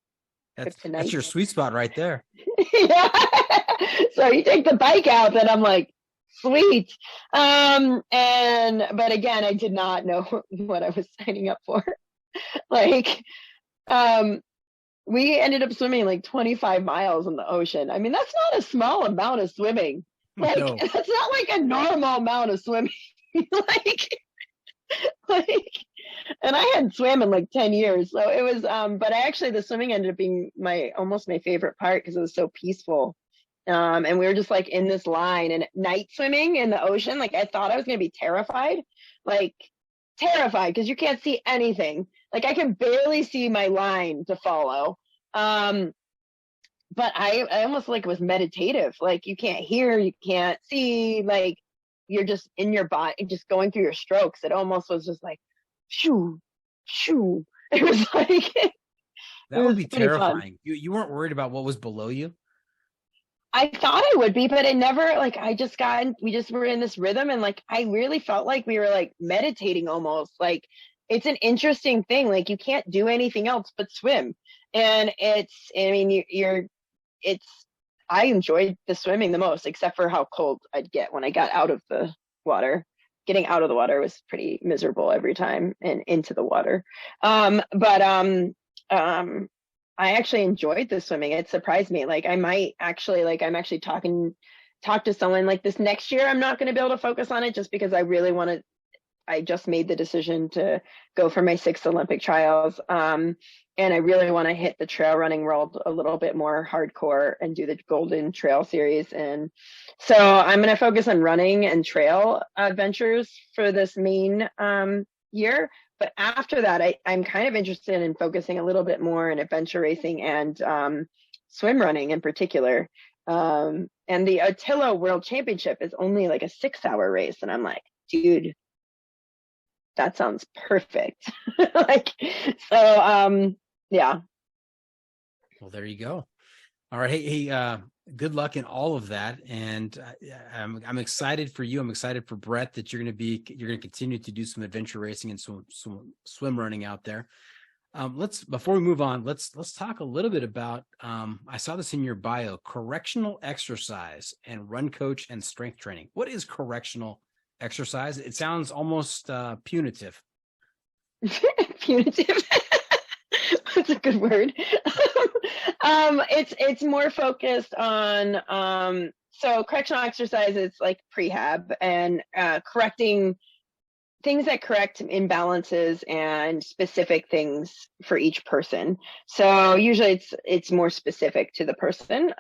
kryptonite. That's your sweet spot right there. Yeah. So you take the bike out, then I'm like, sweet. But again, I did not know what I was signing up for. Like, we ended up swimming like 25 miles in the ocean. I mean, that's not a small amount of swimming. Like, no. That's not like a normal amount of swimming. like, and I hadn't swam in like 10 years. So it was, but the swimming ended up being almost my favorite part because it was so peaceful. And we were just like in this line, and night swimming in the ocean, like I thought I was going to be terrified because you can't see anything. Like I can barely see my line to follow. But I almost like was meditative. Like you can't hear, you can't see, like you're just in your body, just going through your strokes. It almost was just like, shoo, shoo. It was like, that would be terrifying. You weren't worried about what was below you? I thought I would be, but it never, like, we just were in this rhythm, and like, I really felt like we were like meditating almost. Like, it's an interesting thing. Like, you can't do anything else but swim. And I enjoyed the swimming the most, except for how cold I'd get when I got out of the water. Getting out of the water was pretty miserable every time, and into the water. I actually enjoyed the swimming. It surprised me. Like I'm actually talk to someone like this next year. I'm not going to be able to focus on it just because I just made the decision to go for my 6th Olympic trials. And I really want to hit the trail running world a little bit more hardcore and do the Golden Trail series. And so I'm going to focus on running and trail adventures for this main year. But after that, I'm kind of interested in focusing a little bit more in adventure racing and swim running in particular. And the Attila World Championship is only like a 6-hour race. And I'm like, dude, that sounds perfect. Yeah. Well, there you go. All right. Hey, good luck in all of that. And I'm excited for you. I'm excited for Brett that you're going to continue to do some adventure racing and some swim running out there. Before we move on, let's talk a little bit about, I saw this in your bio, correctional exercise and run coach and strength training. What is correctional exercise? It sounds almost punitive. Punitive. That's a good word. It's more focused on so correctional exercise is like prehab and correcting things that correct imbalances and specific things for each person. So usually it's more specific to the person.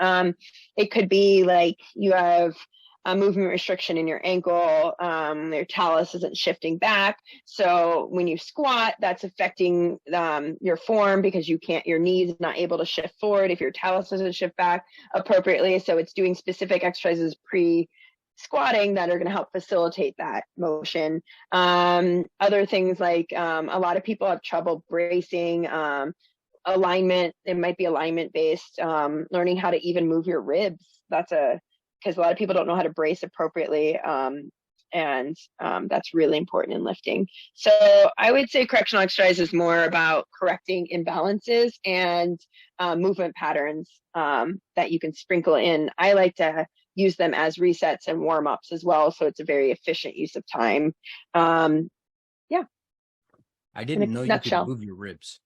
It could be like you have a movement restriction in your ankle, your talus isn't shifting back. So when you squat, that's affecting your form because your knee is not able to shift forward if your talus doesn't shift back appropriately. So it's doing specific exercises pre-squatting that are going to help facilitate that motion. Other things like a lot of people have trouble bracing, alignment. It might be alignment based, learning how to even move your ribs. Because a lot of people don't know how to brace appropriately, and that's really important in lifting. So I would say correctional exercise is more about correcting imbalances and movement patterns that you can sprinkle in. I like to use them as resets and warm-ups as well. So it's a very efficient use of time. Yeah. I didn't know you could nutshell. move your ribs.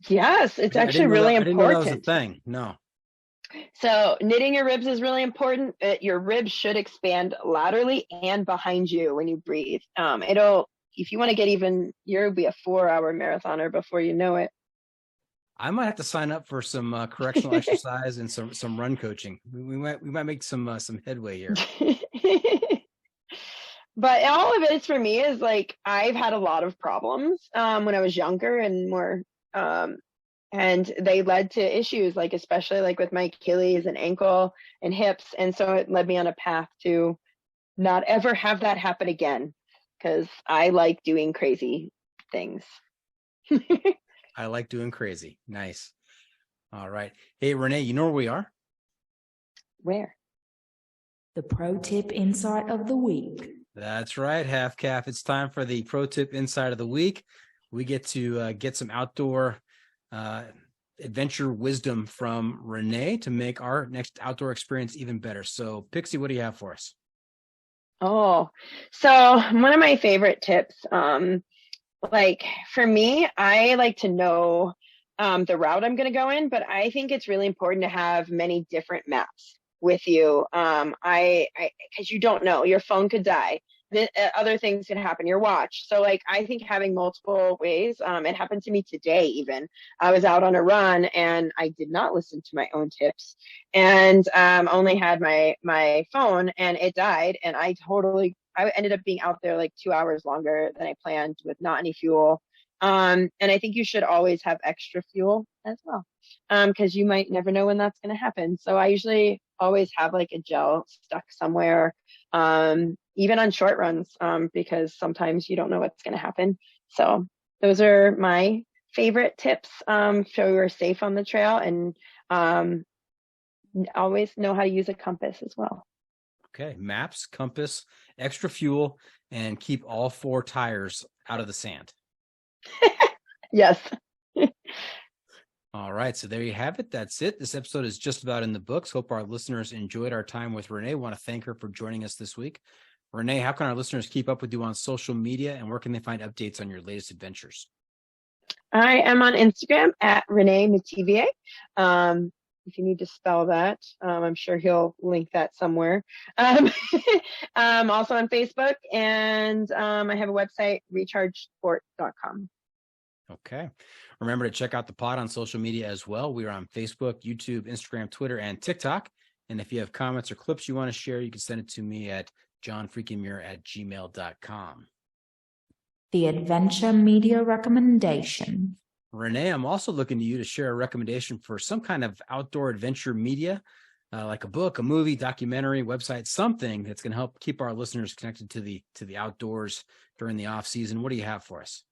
Yes, it's actually really I didn't know that was a important. thing. No. So knitting your ribs is really important. Your ribs should expand laterally and behind you when you breathe. If you want to get even, you'll be a 4-hour marathoner before you know it. I might have to sign up for some correctional exercise and some run coaching. We might make some headway here. But all of it for me is like, I've had a lot of problems when I was younger and more, and they led to issues like, especially like with my Achilles and ankle and hips. And so it led me on a path to not ever have that happen again, because I like doing crazy things. I like doing crazy. Nice. All right. Hey, Renee, you know where we are? Where? The pro tip insight of the week. That's right, Half Calf. It's time for the pro tip insight of the week. We get to get some outdoor adventure wisdom from Renee to make our next outdoor experience even better. So, Pixie, what do you have for us? Oh, so one of my favorite tips, like for me, I like to know the route I'm going to go in, but I think it's really important to have many different maps with you. Because you don't know, your phone could die. Other things can happen, your watch. So like, I think having multiple ways, it happened to me today even. I was out on a run and I did not listen to my own tips and only had my phone and it died. And I ended up being out there like 2 hours longer than I planned with not any fuel. And I think you should always have extra fuel as well, because you might never know when that's going to happen. So I usually always have like a gel stuck somewhere, even on short runs, because sometimes you don't know what's going to happen. So those are my favorite tips. So you're safe on the trail, and always know how to use a compass as well. Okay, maps, compass, extra fuel, and keep all 4 tires out of the sand. Yes. All right, so there you have it. That's it. This episode is just about in the books. Hope our listeners enjoyed our time with Renee. Want to thank her for joining us this week. Renee, how can our listeners keep up with you on social media, and where can they find updates on your latest adventures? I am on Instagram at Renee Metivier. If you need to spell that, I'm sure he'll link that somewhere. I'm also on Facebook, and I have a website, rechargesport.com. Okay. Remember to check out the pod on social media as well. We are on Facebook, YouTube, Instagram, Twitter, and TikTok. And if you have comments or clips you want to share, you can send it to me at johnfreakinmuir@gmail.com. The adventure media recommendation. Renee, I'm also looking to you to share a recommendation for some kind of outdoor adventure media, like a book, a movie, documentary, website, something that's going to help keep our listeners connected to the outdoors during the off season. What do you have for us?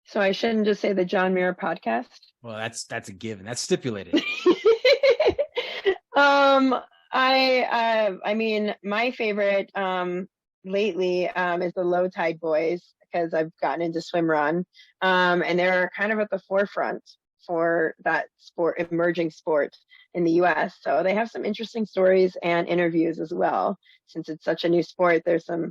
So I shouldn't just say the John Muir podcast. Well, that's a given. That's stipulated. I mean, my favorite lately is the Low Tide Boys, because I've gotten into swim run, and they're kind of at the forefront for that emerging sport in the U.S. So they have some interesting stories and interviews as well. Since it's such a new sport, there's some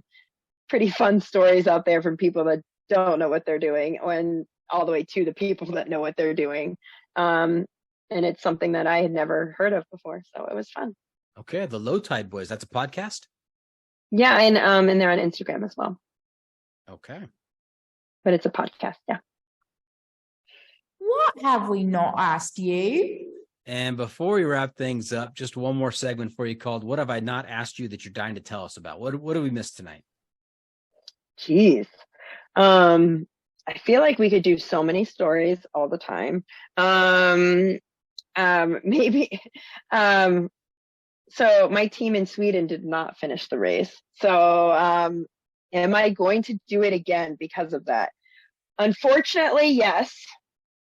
pretty fun stories out there from people that don't know what they're doing, and all the way to the people that know what they're doing. And it's something that I had never heard of before, so it was fun. Okay, the Low Tide Boys. That's a podcast? Yeah, and they're on Instagram as well. Okay. But it's a podcast, yeah. What have we not asked you? And before we wrap things up, just one more segment for you called What Have I Not Asked You That You're Dying to Tell Us About? What do we miss tonight? Jeez. I feel like we could do so many stories all the time. Maybe. So my team in Sweden did not finish the race. So am I going to do it again because of that? Unfortunately, yes.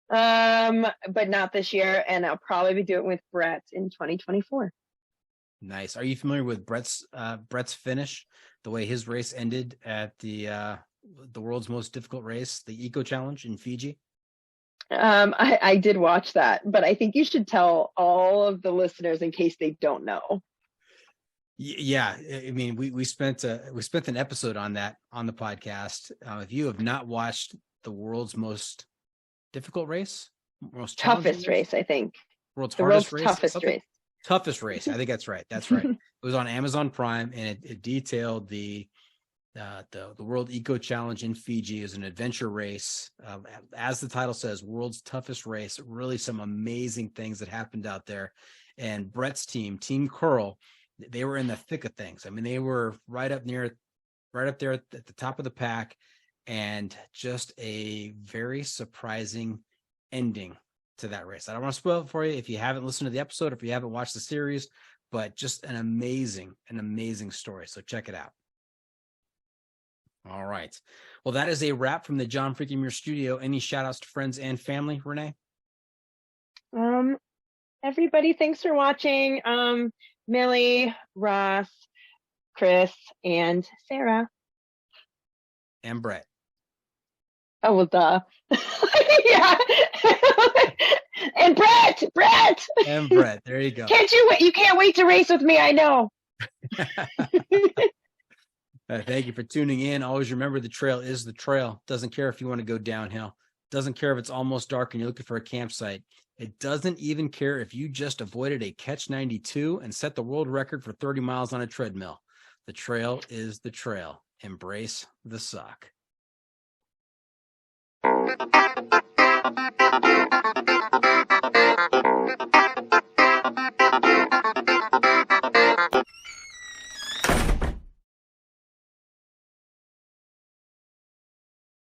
But not this year, and I'll probably do it with Brett in 2024. Nice. Are you familiar with Brett's finish? The way his race ended at the world's most difficult race, the Eco Challenge in Fiji? I did watch that, but I think you should tell all of the listeners in case they don't know. Yeah, I mean, we spent an episode on that on the podcast. If you have not watched the world's most difficult race, most challenging Toughest race, I think. world's The hardest world's race, toughest something race. toughest race. I think that's right. That's right. It was on Amazon Prime, and it detailed the World Eco Challenge in Fiji is an adventure race. As the title says, world's toughest race. Really, some amazing things that happened out there. And Brett's team, Team Curl, they were in the thick of things. I mean, they were right up there at the top of the pack, and just a very surprising ending to that race. I don't want to spoil it for you if you haven't listened to the episode, if you haven't watched the series, but just an amazing story. So check it out. All right. Well, that is a wrap from the John Freaking Muir studio. Any shout outs to friends and family, Renee? Everybody, thanks for watching. Millie, Ross, Chris, and Sarah. And Brett. Oh, well, duh. Yeah. And Brett. And Brett. There you go. Can't you wait? You can't wait to race with me. I know. Thank you for tuning in. Always remember, the trail is the trail. Doesn't care if you want to go downhill. Doesn't care if it's almost dark and you're looking for a campsite. It doesn't even care if you just avoided a catch 92 and set the world record for 30 miles on a treadmill. The trail is the trail. Embrace the suck.